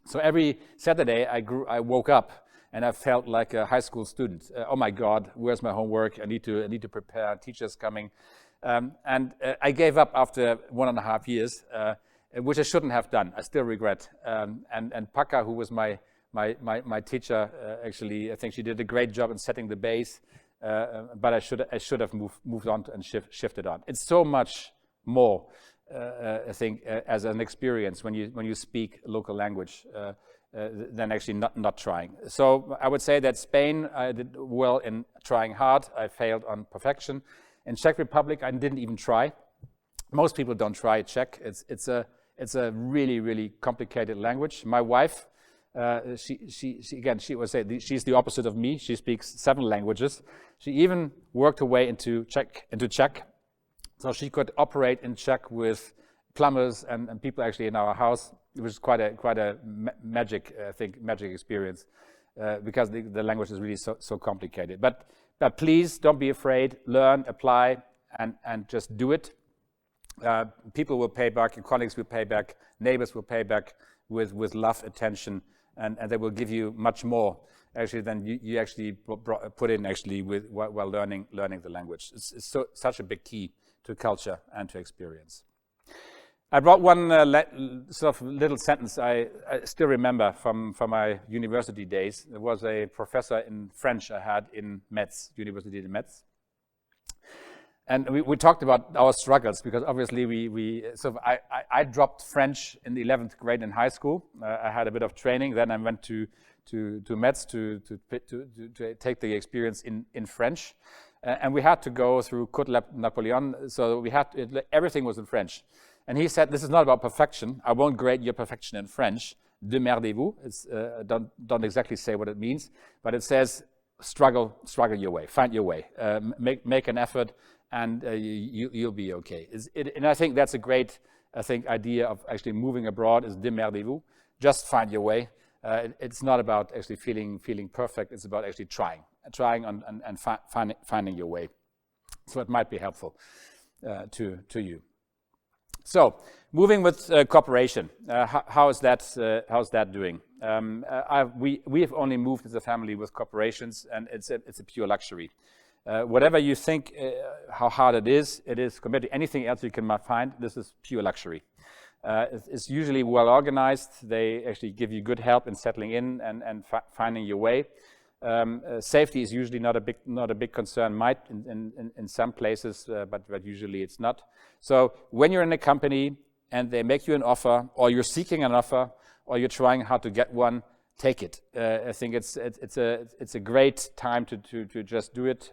Speaker 3: So every Saturday I woke up and I felt like a high school student. Oh my God, where's my homework? I need to prepare. Teacher's coming, and I gave up after 1.5 years, which I shouldn't have done. I still regret. And Paka, who was my teacher, actually I think she did a great job in setting the base, but I should have moved on and shifted on. It's so much more. I think as an experience when you speak local language than actually not trying. So I would say that Spain, I did well in trying hard. I failed on perfection. In Czech Republic, I didn't even try. Most people don't try Czech. It's a really complicated language. My wife, she would say she's the opposite of me. She speaks 7 languages. She even worked her way into Czech. So she could operate in Czech with plumbers and people actually in our house. It was quite a magic experience because the language is really so complicated. But please don't be afraid. Learn, apply, and just do it. People will pay back. Your colleagues will pay back. Neighbors will pay back with love, attention, and they will give you much more actually than you actually put in actually while learning the language. It's such a big key to culture and to experience. I brought one sort of little sentence I still remember from my university days. There was a professor in French I had in Metz, University in Metz. And we talked about our struggles because obviously I dropped French in the 11th grade in high school. I had a bit of training. Then I went to Metz to take the experience in French. And we had to go through Côte Napoleon, so everything was in French. And he said, this is not about perfection. I won't grade your perfection in French. Démerdez-vous. It's don't exactly say what it means, but it says struggle your way, find your way, make an effort, and you'll be okay. And I think that's a great idea of actually moving abroad is démerdez-vous. Just find your way. It's not about actually feeling perfect. It's about actually trying and finding your way. So it might be helpful to you. So, moving with cooperation, how's that doing? We have only moved as a family with corporations, and it's a pure luxury. Whatever you think how hard it is compared to anything else you can find. This is pure luxury. It's usually well organized. They actually give you good help in settling in and finding your way. Safety is usually not a big concern. Might in some places, but usually it's not. So when you're in a company and they make you an offer, or you're seeking an offer, or you're trying hard to get one, take it. I think it's a great time to just do it.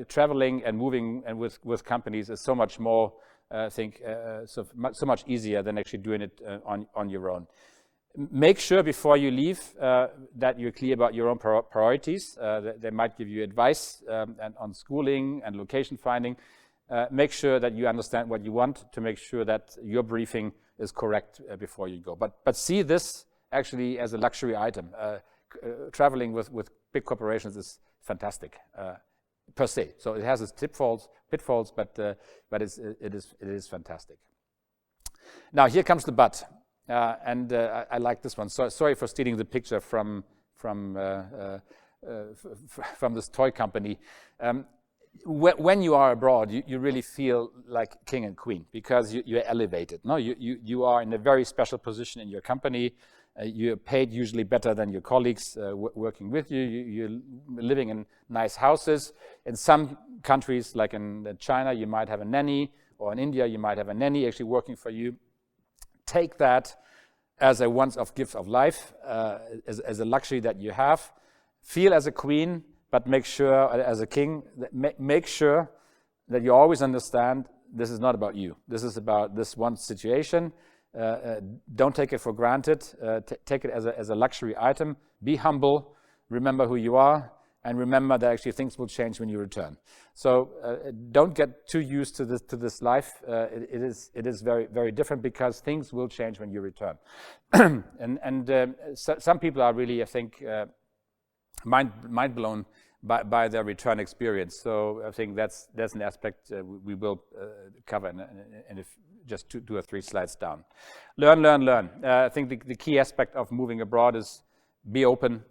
Speaker 3: Traveling and moving and with companies is so much more. I think so much easier than actually doing it on your own. Make sure before you leave that you're clear about your own priorities. They might give you advice and on schooling and location finding. Make sure that you understand what you want, to make sure that your briefing is correct before you go. But see this actually as a luxury item. Traveling with big corporations is fantastic per se. So it has its pitfalls, but it is fantastic. Now here comes the but. And I like this one. So, sorry for stealing the picture from this toy company. When you are abroad, you really feel like king and queen, because you're elevated. No, you are in a very special position in your company. You're paid usually better than your colleagues working with you. You're living in nice houses. In some countries, like in China, you might have a nanny, or in India, you might have a nanny actually working for you. Take that as a once-off gift of life, as a luxury that you have. Feel as a queen, but make sure, as a king, make sure that you always understand this is not about you. This is about this one situation. Don't take it for granted. Take it as a luxury item. Be humble. Remember who you are. And remember that actually things will change when you return. So don't get too used to this life. It is very, very different, because things will change when you return. Some people are really, I think, mind blown by their return experience. So I think that's an aspect we will cover in just two or three slides down. Learn. I think the key aspect of moving abroad is be open,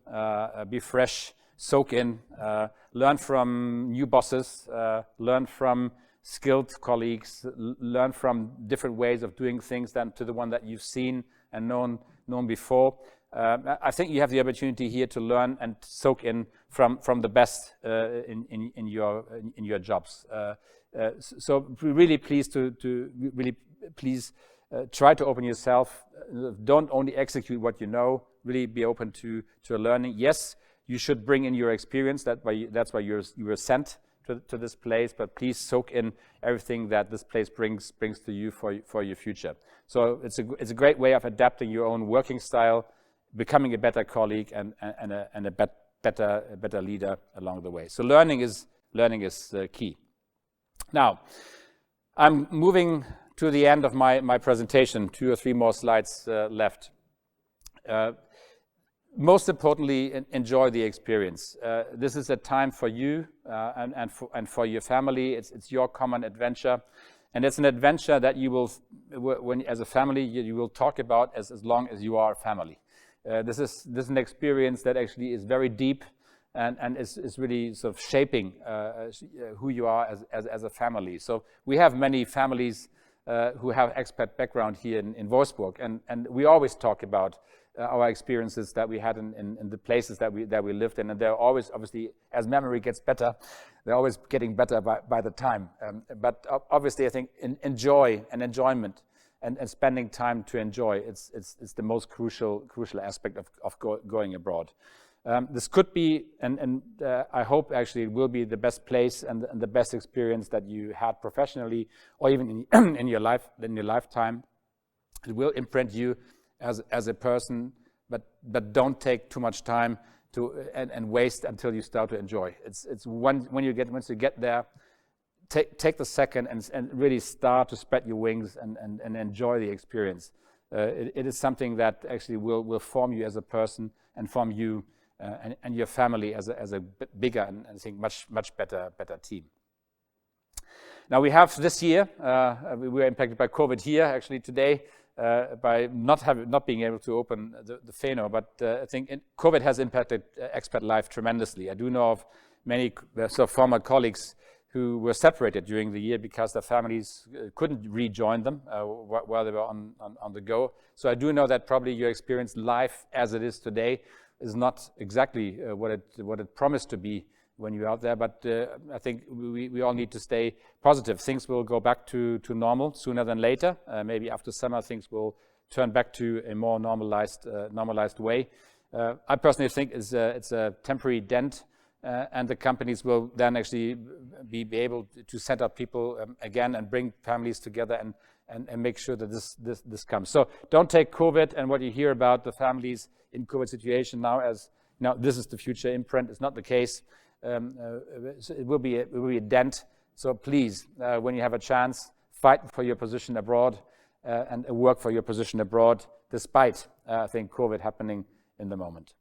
Speaker 3: be fresh. Soak in, learn from new bosses, learn from skilled colleagues, learn from different ways of doing things than to the one that you've seen and known before. I think you have the opportunity here to learn and soak in from the best in your jobs. So really pleased please try to open yourself. Don't only execute what you know. Really be open to learning. Yes. You should bring in your experience. That's why you were sent to this place. But please soak in everything that this place brings to you for your future. So it's a great way of adapting your own working style, becoming a better colleague and a better leader along the way. So learning is key. Now, I'm moving to the end of my presentation. 2 or 3 more slides left. Most importantly, enjoy the experience. This is a time for you and for your family. It's your common adventure, and it's an adventure that you will, as a family, you will talk about as long as you are a family. This is an experience that actually is very deep and is really sort of shaping who you are as a family. So we have many families who have expat background here in Wolfsburg, and we always talk about our experiences that we had in the places that we lived in, and they're always, obviously, as memory gets better, they're always getting better by the time. But obviously, I think enjoy and enjoyment and spending time to enjoy, it's the most crucial aspect of going abroad. This could be, and I hope actually it will be the best place and the best experience that you had professionally, or even in your lifetime. It will imprint you as a person, but don't take too much time and waste until you start to enjoy. It's once you get there, take the second and really start to spread your wings and enjoy the experience. It is something that actually will form you as a person and form you and your family as a bigger and I think much better team. Now we have this year, we were impacted by COVID here actually today, by not being able to open the Feno, but I think COVID has impacted expat life tremendously. I do know of many former colleagues who were separated during the year because their families couldn't rejoin them while they were on the go. So I do know that probably your experience life as it is today is not exactly what it promised to be when you're out there, but I think we all need to stay positive. Things will go back to normal sooner than later. Maybe after summer things will turn back to a more normalized way. I personally think it's a temporary dent, and the companies will then actually be able to set up people again and bring families together and make sure that this comes. So don't take COVID and what you hear about the families in COVID situation now as, this is the future imprint. It's not the case. It will be a dent. So please, when you have a chance, fight for your position abroad and work for your position abroad, despite, I think, COVID happening in the moment.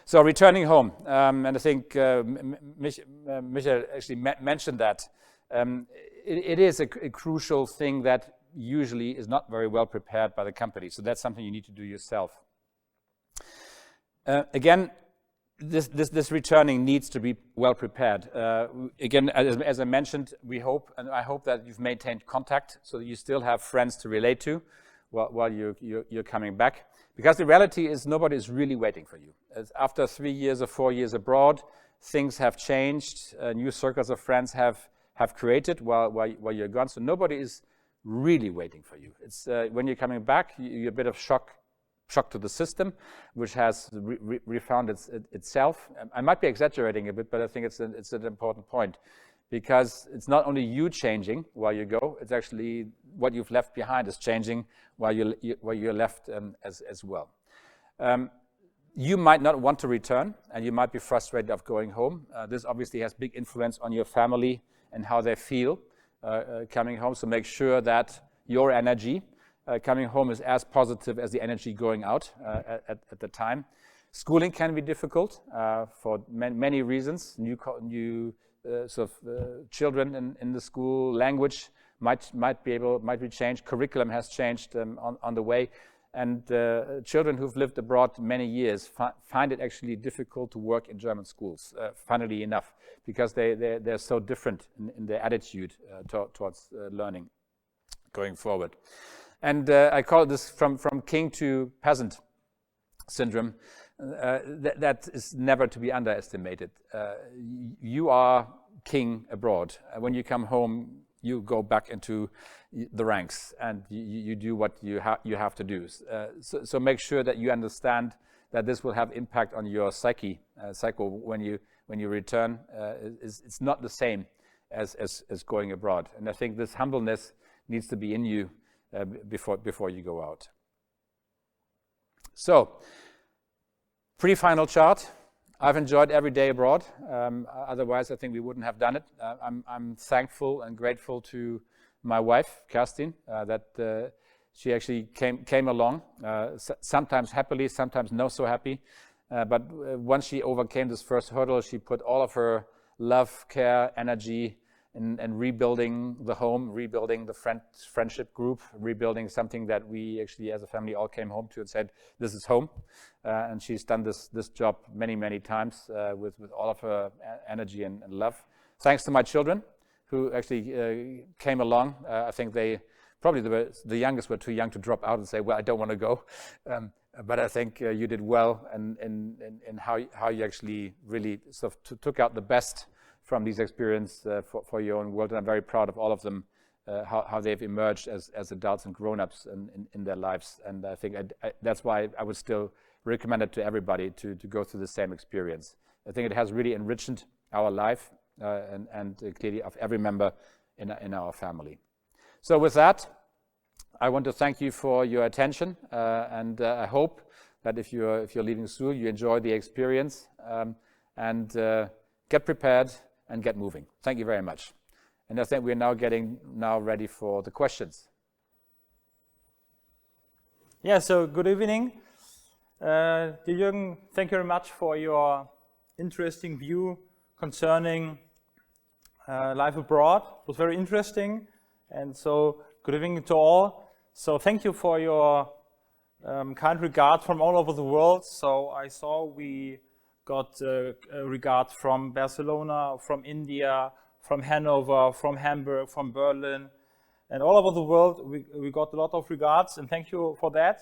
Speaker 3: So returning home, and I think Michael actually mentioned that. It is a crucial thing that usually is not very well prepared by the company. So that's something you need to do yourself. Again, this returning needs to be well prepared. Again, as I mentioned, we hope, and I hope that you've maintained contact so that you still have friends to relate to while you're coming back. Because the reality is nobody is really waiting for you. After 3 years or 4 years abroad, things have changed. New circles of friends have created while you're gone. So nobody is really waiting for you. It's when you're coming back, you're a bit of shock to the system, which has refound itself. I might be exaggerating a bit, but I think it's an important point, because it's not only you changing while you go, it's actually what you've left behind is changing while you're left as well. You might not want to return, and you might be frustrated of going home. This obviously has big influence on your family and how they feel coming home. So make sure that your energy coming home is as positive as the energy going out at the time. Schooling can be difficult for many reasons. New children in the school, language might be changed. Curriculum has changed on the way, and children who've lived abroad many years find it actually difficult to work in German schools. Funnily enough, because they're so different in their attitude towards learning going forward. And I call this from king to peasant syndrome. That is never to be underestimated. You are king abroad. When you come home, you go back into the ranks and you do what you have to do. So make sure that you understand that this will have impact on your psycho when you return. It's not the same as going abroad. And I think this humbleness needs to be in you before you go out. So, pretty final chart. I've enjoyed every day abroad. Otherwise, I think we wouldn't have done it. I'm thankful and grateful to my wife, Kerstin, that she actually came along. Sometimes happily, sometimes not so happy. But once she overcame this first hurdle, she put all of her love, care, energy in rebuilding the home, rebuilding the friendship group, rebuilding something that we actually as a family all came home to and said, this is home. And she's done this job many times with all of her energy and love. Thanks to my children who actually came along. I think the youngest were too young to drop out and say, well, I don't want to go. But I think you did well in how you actually really sort of took out the best from these experiences for your own world. And I'm very proud of all of them, how they've emerged as adults and grown-ups in their lives. And I think that's why I would still recommend it to everybody to go through the same experience. I think it has really enriched our life and clearly of every member in our family. So with that, I want to thank you for your attention, and I hope that if you're leaving soon, you enjoy the experience and get prepared and get moving. Thank you very much. And I think we're now ready for the questions.
Speaker 4: Yeah, so good evening. Dear Jürgen, thank you very much for your interesting view concerning life abroad. It was very interesting, and so good evening to all. So thank you for your kind regards from all over the world. So I saw we got regards from Barcelona, from India, from Hanover, from Hamburg, from Berlin, and all over the world. We got a lot of regards, and thank you for that.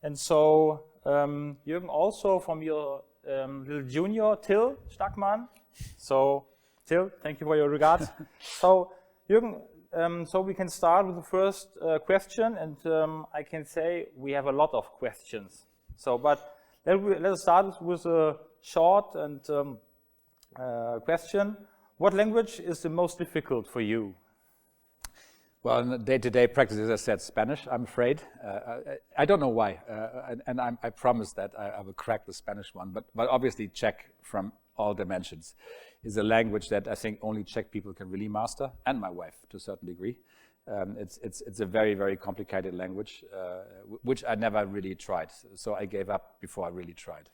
Speaker 4: And so Jürgen, also from your little junior, Till Stackmann. So Till, thank you for your regards. So Jürgen, so we can start with the first question, and I can say we have a lot of questions. So, but let us start with a short and question. What language is the most difficult for you?
Speaker 3: Well, in the day-to-day practice, as I said, Spanish, I'm afraid. I don't know why, and I promise that I will crack the Spanish one, but obviously Czech from all dimensions is a language that I think only Czech people can really master, and my wife to a certain degree. It's a very, very complicated language, which I never really tried, so I gave up before I really tried.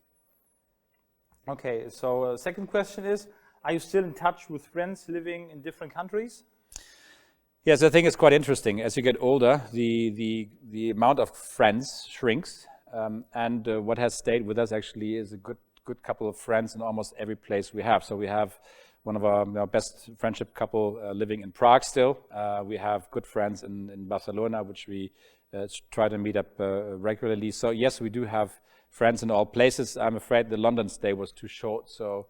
Speaker 4: Okay, so second question is, are you still in touch with friends living in different countries?
Speaker 3: Yes, I think it's quite interesting. As you get older, the amount of friends shrinks, and what has stayed with us actually is a good couple of friends in almost every place we have. So we have one of our best friendship couple living in Prague still. We have good friends in Barcelona, which we try to meet up regularly. So yes, we do have friends in all places. I'm afraid the London stay was too short, so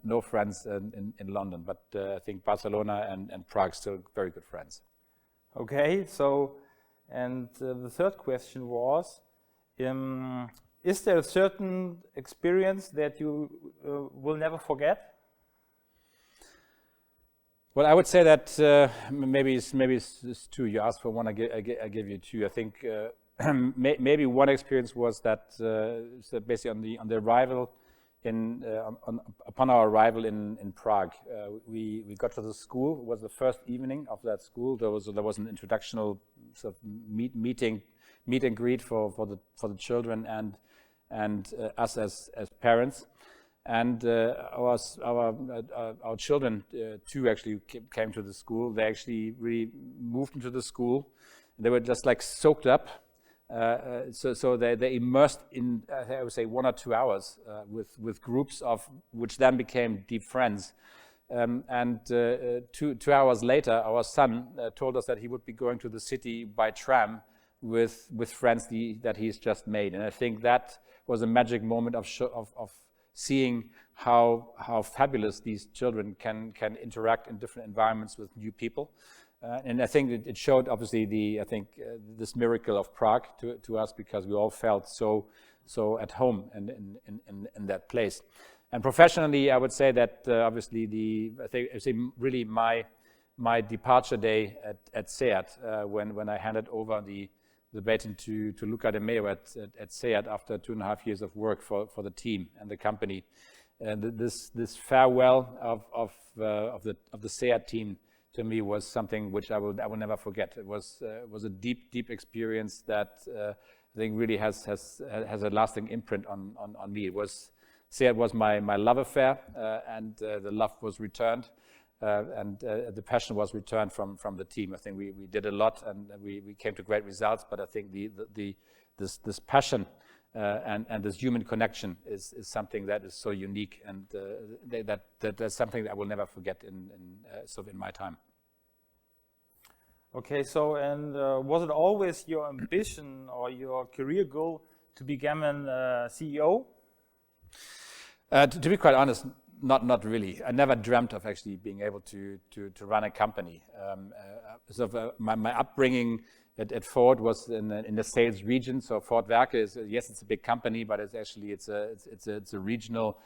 Speaker 3: no friends in London, but I think Barcelona and Prague still very good friends.
Speaker 4: Okay, so, and the third question was, is there a certain experience that you will never forget?
Speaker 3: Well, I would say that maybe it's two. You asked for one, I give you two. I think maybe one experience was that so basically on the arrival upon our arrival in Prague, we got to the school. It was the first evening of that school. There was an introductional sort of meet and greet for the children and us as parents. And our children too actually came to the school. They actually really moved into the school. They were just like soaked up. So they immersed in, I would say, 1 or 2 hours with groups of which then became deep friends. And 2 hours later, our son told us that he would be going to the city by tram with friends that he's just made. And I think that was a magic moment of seeing how fabulous these children can interact in different environments with new people. And I think it showed obviously this miracle of Prague to us, because we all felt so at home in that place. And professionally, I would say that obviously I say really my departure day at SEAT, when I handed over the baton to Luca De Meo at SEAT after 2.5 years of work for the team and the company, and this farewell of the SEAT team to me was something which I will never forget. It was a deep experience that I think really has a lasting imprint on me. SEAT was my love affair, and the love was returned, and the passion was returned from the team. I think we did a lot, and we came to great results. But I think this passion and this human connection is something that is so unique, and that's something that I will never forget in my time.
Speaker 4: Okay, so and was it always your ambition or your career goal to become a CEO?
Speaker 3: To be quite honest, not really. I never dreamt of actually being able to run a company. My upbringing at Ford was in the sales region. So Ford Werke is, yes, it's a big company, but it's a regional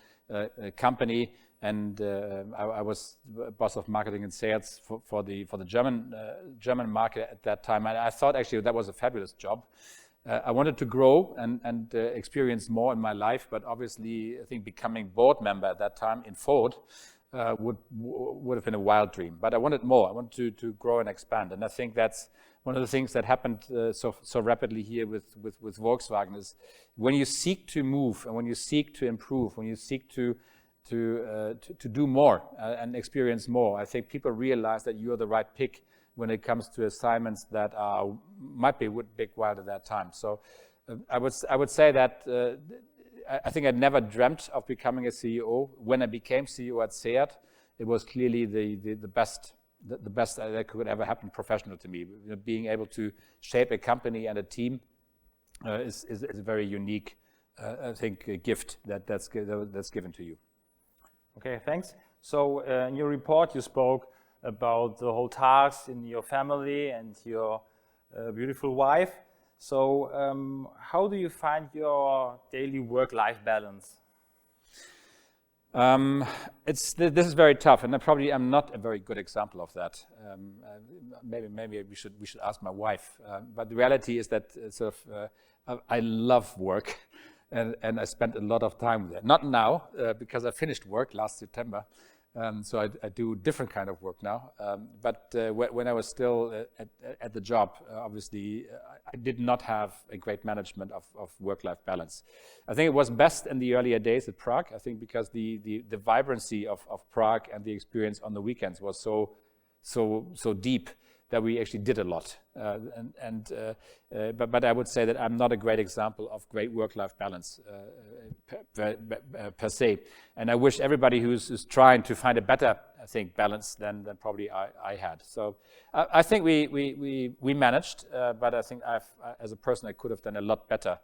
Speaker 3: company. And I was boss of marketing and sales for the German market at that time. And I thought actually that was a fabulous job. I wanted to grow and experience more in my life, but obviously I think becoming board member at that time in Ford would have been a wild dream. But I wanted more. I wanted to grow and expand, and I think that's one of the things that happened so rapidly here with Volkswagen is when you seek to move and when you seek to improve, when you seek to to do more and experience more. I think people realize that you're the right pick when it comes to assignments that might be big wild at that time. So I would say that I think I never dreamt of becoming a CEO. When I became CEO at SEAT, it was clearly the best that could ever happen professional to me. You know, being able to shape a company and a team is a very unique, I think, a gift that's given to you.
Speaker 4: Okay, thanks. So in your report, you spoke about the whole tasks in your family and your beautiful wife. So how do you find your daily work-life balance?
Speaker 3: This is very tough, and I'm not a very good example of that. Maybe we should ask my wife. But the reality is that I love work, and I spend a lot of time there. Not now, because I finished work last September. So I do different kind of work now. But when I was still at the job, obviously, I did not have a great management of work-life balance. I think it was best in the earlier days at Prague, I think because the vibrancy of Prague and the experience on the weekends was so deep that we actually did a lot. But I would say that I'm not a great example of great work-life balance per se. And I wish everybody who's trying to find a better, I think, balance than probably I had. So I think we managed, but I think as a person, I could have done a lot better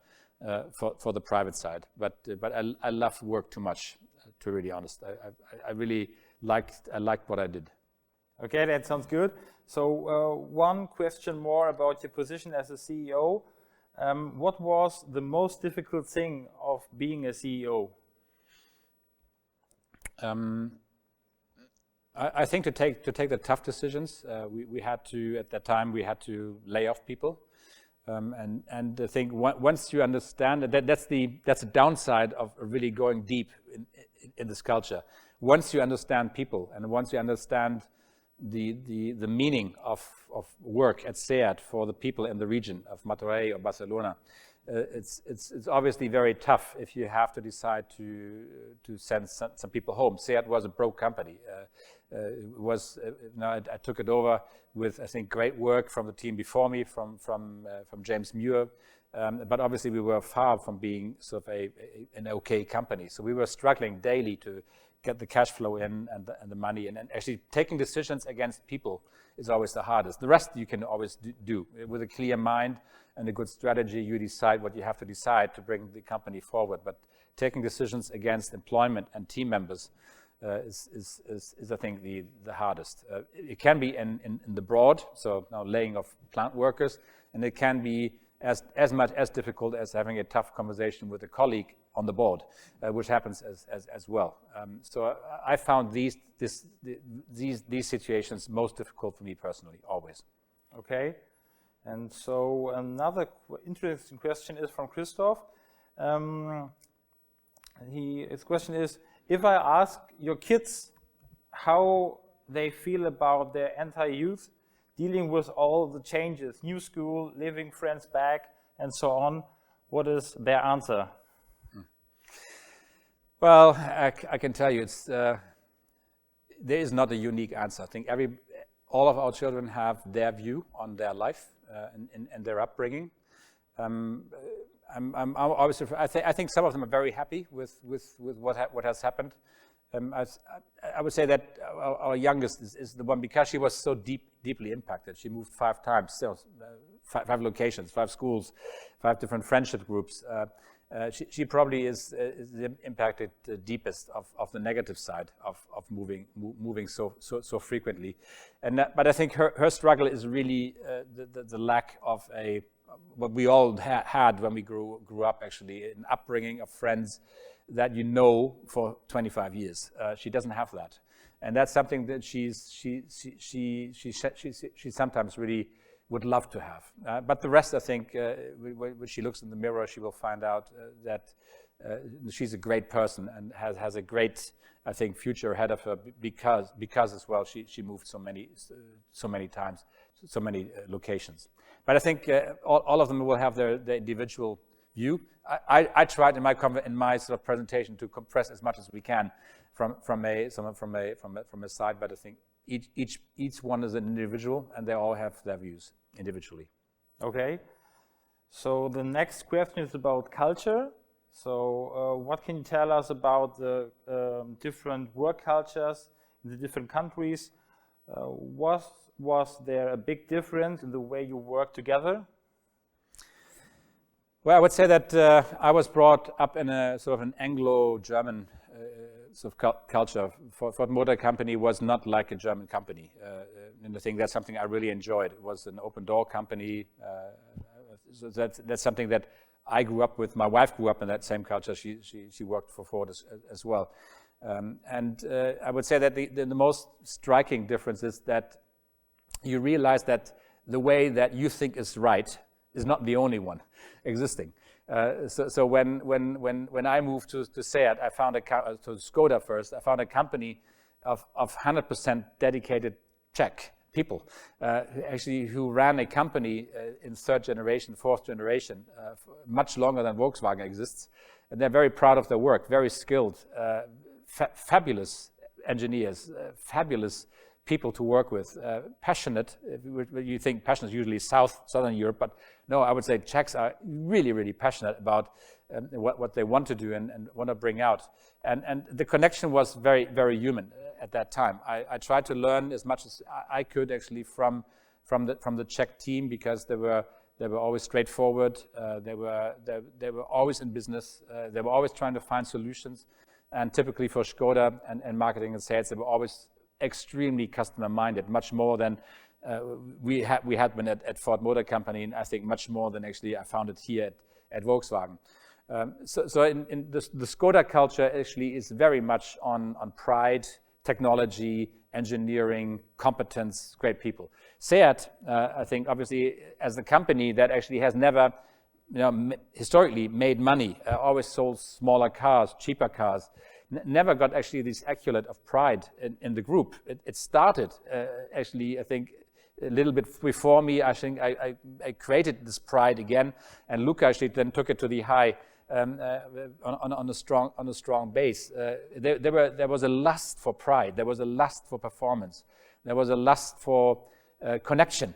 Speaker 3: for the private side. But I love work too much, to be really honest. I really liked what I did.
Speaker 4: Okay, that sounds good. So one question more about your position as a CEO. What was the most difficult thing of being a CEO?
Speaker 3: I think to take the tough decisions, we had to, at that time, we had to lay off people. And I think once you understand that's the downside of really going deep in this culture. Once you understand people and once you understand the meaning of work at SEAT for the people in the region of Martorell or Barcelona, it's obviously very tough if you have to decide to send some people home. SEAT was a broke company. I took it over with, I think, great work from the team before me, from James Muir. But obviously we were far from being sort of an okay company. So we were struggling daily to get the cash flow in and the money, and actually taking decisions against people is always the hardest. The rest you can always do. With a clear mind and a good strategy, you decide what you have to decide to bring the company forward. But taking decisions against employment and team members is I think the hardest. It can be in the broad, so now laying off plant workers, and it can be as much as difficult as having a tough conversation with a colleague on the board, which happens as well. So I found these situations most difficult for me personally, always.
Speaker 4: Okay, and so another interesting question is from Christoph. His question is, if I ask your kids how they feel about their anti-youth, dealing with all the changes, new school, leaving friends back, and so on, what is their answer?
Speaker 3: Well, I can tell you, there is not a unique answer. I think all of our children have their view on their life and their upbringing. I think some of them are very happy with what has happened. I would say that our youngest is the one, because she was so deeply impacted. She moved 5 times, still 5 locations, 5 schools, 5 different friendship groups. She probably is impacted the deepest of the negative side of moving so frequently. But I think her struggle is really the lack of what we all had when we grew up, actually, an upbringing of friends that you know for 25 years. She doesn't have that, and that's something that she sometimes really would love to have. But the rest, I think, when she looks in the mirror, she will find out that she's a great person and has a great, I think, future ahead of her, because as well she moved so many times, so many locations. But I think all of them will have their individual view. I tried in my sort of presentation to compress as much as we can from a side, but I think each one is an individual, and they all have their views individually.
Speaker 4: Okay. So the next question is about culture. So what can you tell us about the different work cultures in the different countries? Was there a big difference in the way you work together?
Speaker 3: Well, I would say that I was brought up in a sort of an Anglo-German sort of culture. Ford Motor Company was not like a German company, and I think that's something I really enjoyed. It was an open-door company. So that's something that I grew up with. My wife grew up in that same culture. She worked for Ford as well. And I would say that the most striking difference is that you realize that the way that you think is right is not the only one existing. So when I moved to SEAT, I found to Skoda first, I found a company of 100% dedicated Czech people, who ran a company in third generation, fourth generation, much longer than Volkswagen exists. And they're very proud of their work, very skilled, fabulous engineers, fabulous people to work with, passionate. You think passionate is usually Southern Europe, but no, I would say Czechs are really, really passionate about what they want to do and want to bring out. And the connection was very, very human at that time. I tried to learn as much as I could actually from the Czech team, because they were always straightforward. They were always in business. They were always trying to find solutions. And typically for Skoda and marketing and sales, they were always extremely customer-minded, much more than we had been at Ford Motor Company, and I think much more than actually I found it here at Volkswagen. So in the Skoda culture actually is very much on pride, technology, engineering, competence, great people. SEAT, I think obviously as a company that actually has never, historically made money, always sold smaller cars, cheaper cars, never got actually this accolade of pride in the group. It started actually, I think, a little bit before me. I think I created this pride again, and Luca actually then took it to the high on a strong base. There was a lust for pride. There was a lust for performance. There was a lust for connection,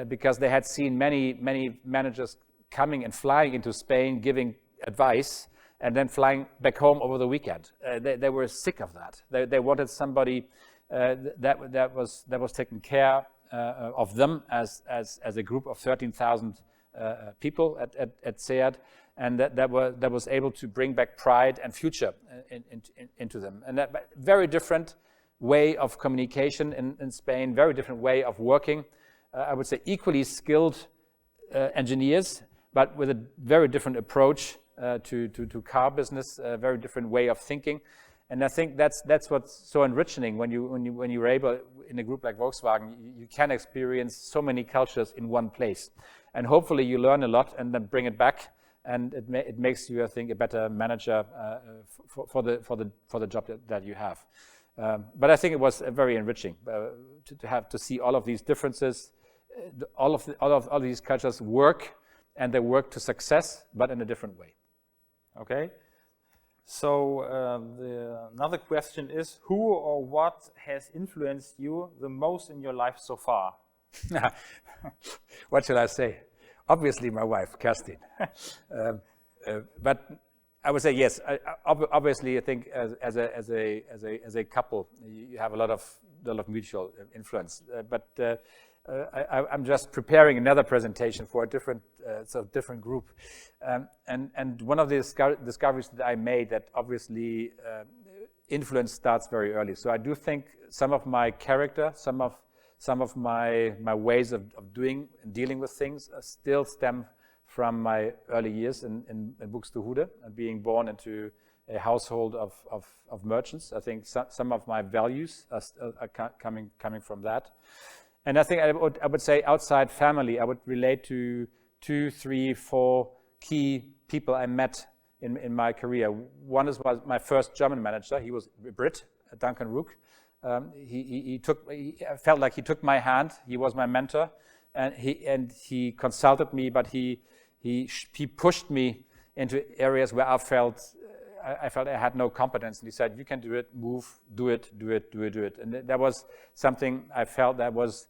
Speaker 3: because they had seen many managers coming and flying into Spain, giving advice, and then flying back home over the weekend. They were sick of that. They wanted somebody that was taking care of them as a group of 13,000 people at SEAT, and that was able to bring back pride and future into them. And that very different way of communication in Spain, very different way of working. I would say equally skilled engineers, but with a very different approach to car business, a very different way of thinking. And I think that's what's so enriching when you're able, in a group like Volkswagen, you can experience so many cultures in one place, and hopefully you learn a lot and then bring it back, and it makes you, I think, a better manager for the job that you have. But I think it was very enriching to see all of these differences, all of these cultures work, and they work to success, but in a different way.
Speaker 4: Okay. So another question is, who or what has influenced you the most in your life so far?
Speaker 3: What shall I say? Obviously, my wife, Kerstin. But I would say yes. Obviously, I think as a couple, you have a lot of mutual influence. But I'm just preparing another presentation for a different group, and one of the discoveries that I made that obviously influence starts very early. So I do think some of my character, some of my ways of doing and dealing with things still stem from my early years in Buxtehude, and being born into a household of merchants. I think some of my values are coming from that. And I think I would say outside family, I would relate to 2, 3, 4 key people I met in my career. One was my first German manager. He was a Brit, Duncan Rook. He felt like he took my hand. He was my mentor, and he consulted me, but he pushed me into areas where I felt I had no competence. And he said, you can do it, move, do it. And that was something I felt that was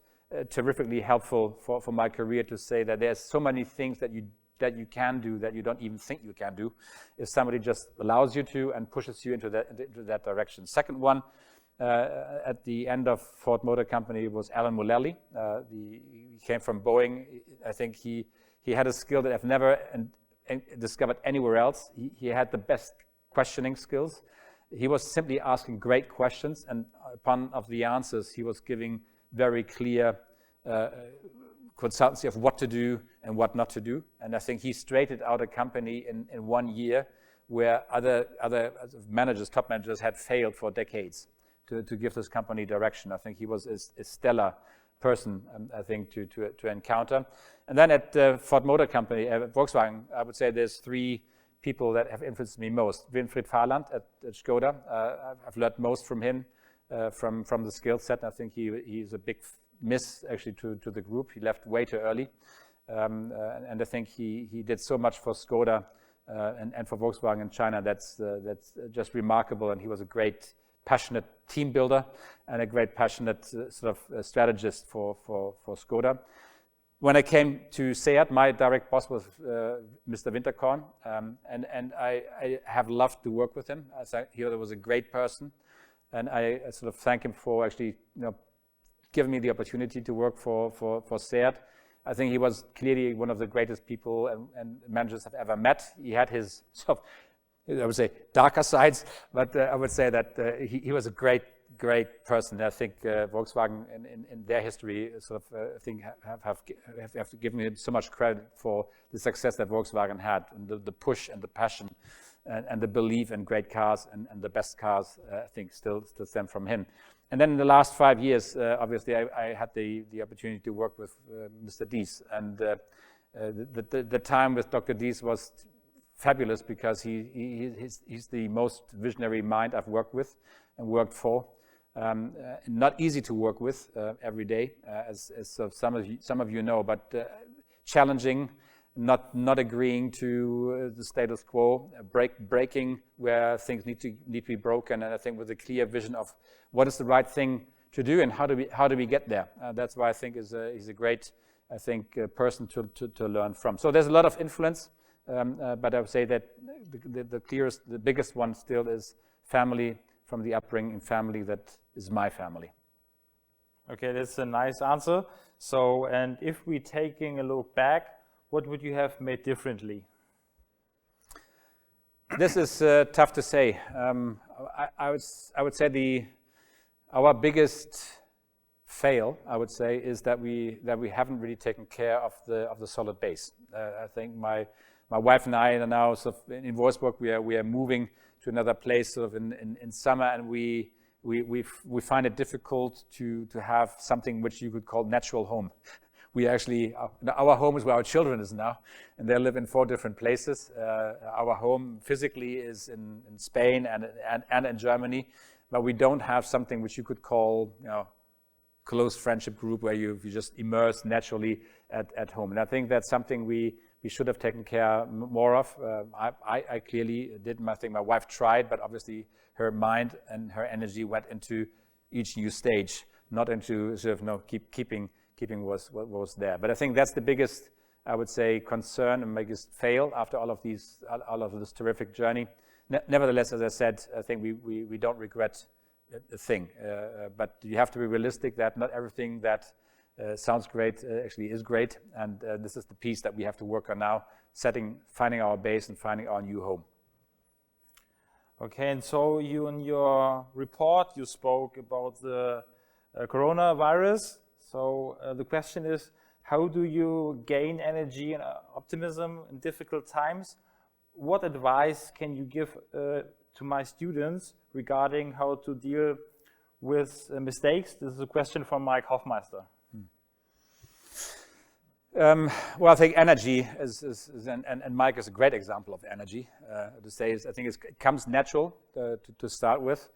Speaker 3: terrifically helpful for my career, to say that there's so many things that you can do that you don't even think you can do, if somebody just allows you to and pushes you into that direction. Second one, at the end of Ford Motor Company, was Alan Mulally. He came from Boeing. I think he had a skill that I've never discovered anywhere else. He had the best questioning skills. He was simply asking great questions, and upon of the answers, he was giving very clear consultancy of what to do and what not to do. And I think he straightened out a company in 1 year where other managers, top managers, had failed for decades to give this company direction. I think he was a stellar person, I think, to encounter. And then at Ford Motor Company, Volkswagen, I would say there's 3 people that have influenced me most. Winfried Fahrland at Skoda. I've learned most from him, from the skill set. I think he's a big miss, actually, to the group. He left way too early. And I think he did so much for Skoda and for Volkswagen in China. That's just remarkable. And he was a great, passionate team builder and a great, passionate sort of strategist for Skoda. When I came to SEAT, my direct boss was Mr. Winterkorn, and I have loved to work with him. I thought he was a great person, and I sort of thank him for actually, giving me the opportunity to work for SEAT. I think he was clearly one of the greatest people and managers I've ever met. He had his sort of, I would say, darker sides, but I would say that he was a great person. I think Volkswagen in their history sort of I think have to give me so much credit for the success that Volkswagen had, and the push and the passion and the belief in great cars and the best cars. I think still stem from him. And then in the last 5 years, obviously I had the opportunity to work with Mr. Diess, and the time with Dr. Diess was fabulous, because he's the most visionary mind I've worked with and worked for. Not easy to work with every day, as some of you know, but challenging, not agreeing to the status quo, breaking where things need to be broken, and I think with a clear vision of what is the right thing to do and how do we get there. That's why I think he's a great, I think, person to learn from. So there's a lot of influence, but I would say that the biggest one still is family, from the upbringing family that is my family.
Speaker 4: Okay, that's a nice answer. So, and if we're taking a look back, what would you have made differently?
Speaker 3: This is tough to say. I would say our biggest fail, I would say, is that we haven't really taken care of the solid base. I think my wife and I are now sort of in Wolfsburg. We are moving to another place sort of in summer, and we find it difficult to have something which you could call natural home. We actually, our home is where our children is now, and they live in 4 different places. Our home physically is in Spain and in Germany, but we don't have something which you could call, close friendship group where you just immerse naturally at home. And I think that's something we should have taken care more of. I clearly didn't. I think my wife tried, but obviously her mind and her energy went into each new stage, not into sort of keeping what was there. But I think that's the biggest, I would say, concern and biggest fail after all of this terrific journey. Nevertheless, as I said, I think we don't regret a thing. But you have to be realistic that not everything that sounds great actually is great, and this is the piece that we have to work on now, finding our base and finding our new home.
Speaker 4: Okay, and so you, in your report, you spoke about the coronavirus. So the question is, how do you gain energy and optimism in difficult times? What advice can you give to my students regarding how to deal with mistakes? This is a question from Mike Hoffmeister.
Speaker 3: Well, I think energy and Mike is a great example of energy. To say I think it comes natural to start with,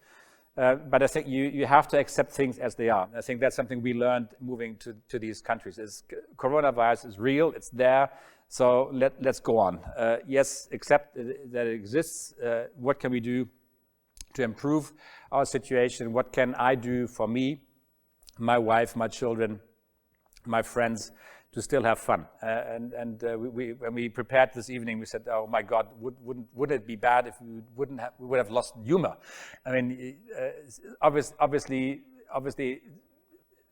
Speaker 3: but I think you have to accept things as they are. I think that's something we learned moving to these countries. Coronavirus is real, it's there. So let's go on. Yes, accept that it exists. What can we do to improve our situation? What can I do for me, my wife, my children, my friends, to still have fun? When we prepared this evening, we said, "Oh my God, would it be bad if we would have lost humor?" I mean, obviously,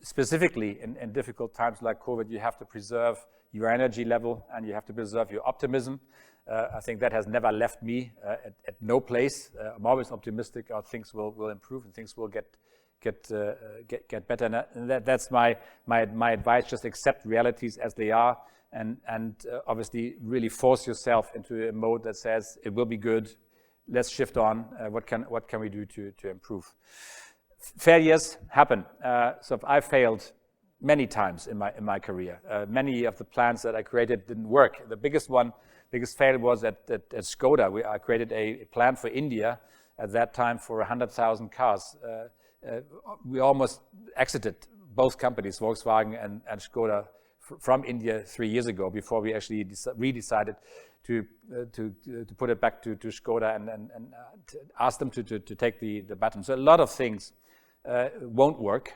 Speaker 3: specifically in difficult times like COVID, you have to preserve your energy level and you have to preserve your optimism. I think that has never left me at no place. I'm always optimistic. Things will improve and things will get better. And that's my advice. Just accept realities as they are, and obviously really force yourself into a mode that says it will be good. Let's shift on. What can we do to improve? Failures happen. So I failed many times in my career. Many of the plans that I created didn't work. The biggest fail was at Skoda. I created a plan for India at that time for 100,000 cars. We almost exited both companies, Volkswagen and Skoda, from India 3 years ago, before we actually decided to put it back to Skoda and ask them to take the baton. So a lot of things won't work.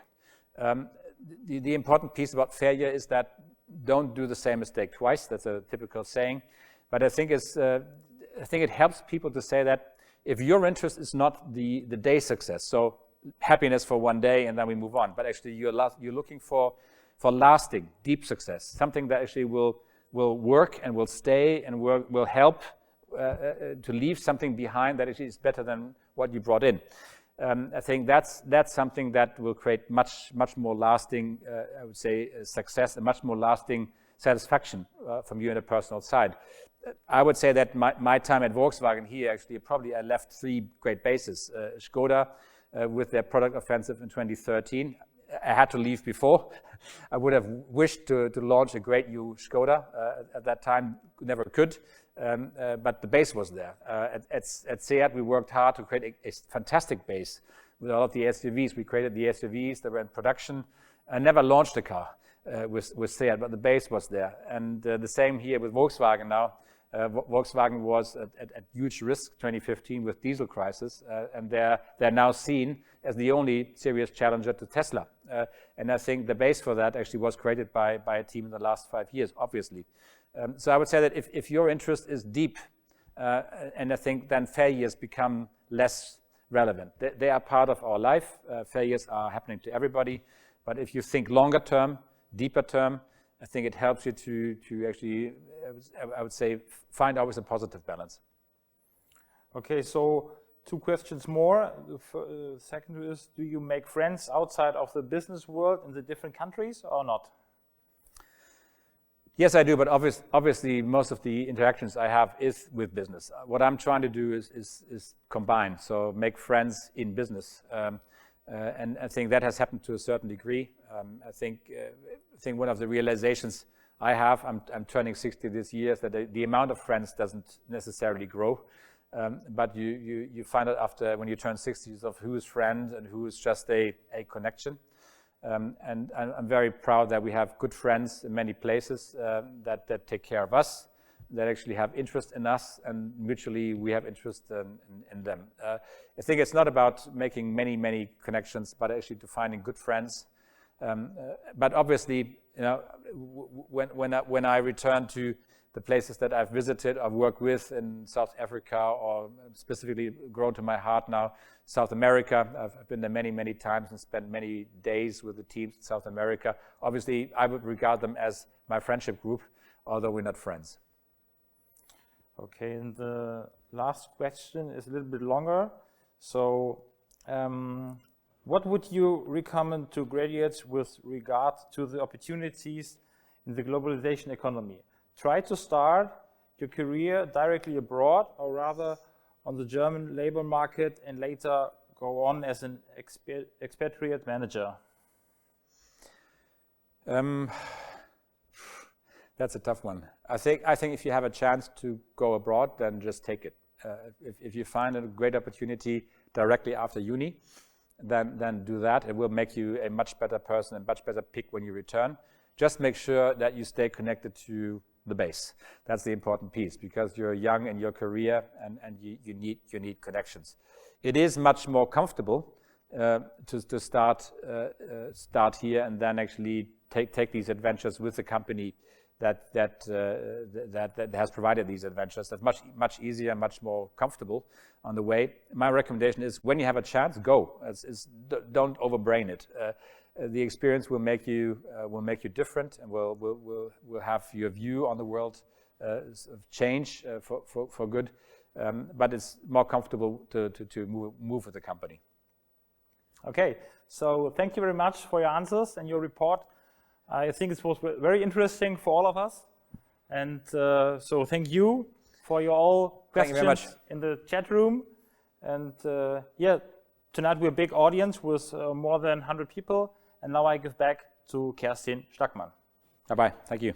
Speaker 3: The important piece about failure is that don't do the same mistake twice. That's a typical saying. But I think it helps people to say that if your interest is not the day success, so happiness for one day and then we move on, but actually you're looking for lasting, deep success, something that actually will work and will stay and will help to leave something behind that actually is better than what you brought in. I think that's something that will create much more lasting, I would say, success and much more lasting satisfaction from you on a personal side. I would say that my time at Volkswagen here, actually, probably I left 3 great bases. Skoda, with their product offensive in 2013. I had to leave before. I would have wished to launch a great new Skoda. At that time, never could. But the base was there. At SEAT, we worked hard to create a fantastic base with all of the SUVs. We created the SUVs that were in production. I never launched a car with SEAT, but the base was there. And the same here with Volkswagen now. Volkswagen was at huge risk 2015 with diesel crisis, and they're now seen as the only serious challenger to Tesla. And I think the base for that actually was created by a team in the last 5 years, obviously. So I would say that if your interest is deep, and I think then failures become less relevant. They are part of our life. Failures are happening to everybody. But if you think longer term, deeper term, I think it helps you to actually, I would say, find always a positive balance.
Speaker 4: Okay, so 2 questions more. The second is, do you make friends outside of the business world in the different countries or not?
Speaker 3: Yes, I do, but obviously most of the interactions I have is with business. What I'm trying to do is combine, so make friends in business. And I think that has happened to a certain degree. I think one of the realizations I have, I'm turning 60 this year, is that the amount of friends doesn't necessarily grow. But you find out after, when you turn 60, of who is friend and who is just a connection. And I'm very proud that we have good friends in many places that take care of us, that actually have interest in us, and mutually we have interest in them. I think it's not about making many connections, but actually to finding good friends. But obviously, you know, when I return to the places that I've visited, I've worked with in South Africa, or specifically grown to my heart now, South America. I've been there many times and spent many days with the teams in South America. Obviously, I would regard them as my friendship group, although we're not friends.
Speaker 4: Okay, and the last question is a little bit longer. So, what would you recommend to graduates with regard to the opportunities in the globalization economy? Try to start your career directly abroad, or rather on the German labor market, and later go on as an expatriate manager?
Speaker 3: That's a tough one. I think if you have a chance to go abroad, then just take it. If you find a great opportunity directly after uni, then do that. It will make you a much better person, a much better pick when you return. Just make sure that you stay connected to the base. That's the important piece, because you're young in your career and you need connections. It is much more comfortable to start here and then actually take these adventures with the company that has provided these adventures. That's much easier, much more comfortable on the way. My recommendation is, when you have a chance, go. Don't overbrain it. The experience will make you different, and will have your view on the world change for good. But it's more comfortable to move with the company.
Speaker 4: Okay, so thank you very much for your answers and your report. I think it was very interesting for all of us. And so thank you for your all questions
Speaker 3: very much.
Speaker 4: in the chat room. And yeah, tonight we're a big audience with more than 100 people. And now I give back to Kerstin Stackmann.
Speaker 3: Bye-bye. Thank you.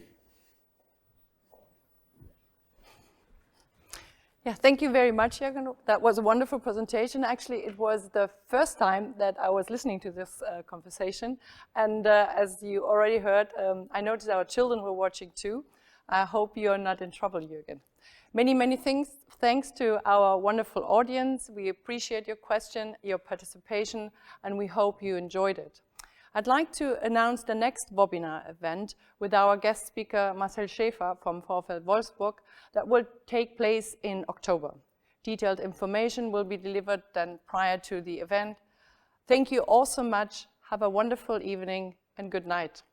Speaker 2: Yeah, thank you very much, Jürgen. That was a wonderful presentation. Actually, it was the first time that I was listening to this conversation. And as you already heard, I noticed our children were watching too. I hope you're not in trouble, Jürgen. Many thanks to our wonderful audience. We appreciate your question, your participation, and we hope you enjoyed it. I'd like to announce the next webinar event with our guest speaker, Marcel Schäfer from VfL Wolfsburg, that will take place in October. Detailed information will be delivered then prior to the event. Thank you all so much. Have a wonderful evening and good night.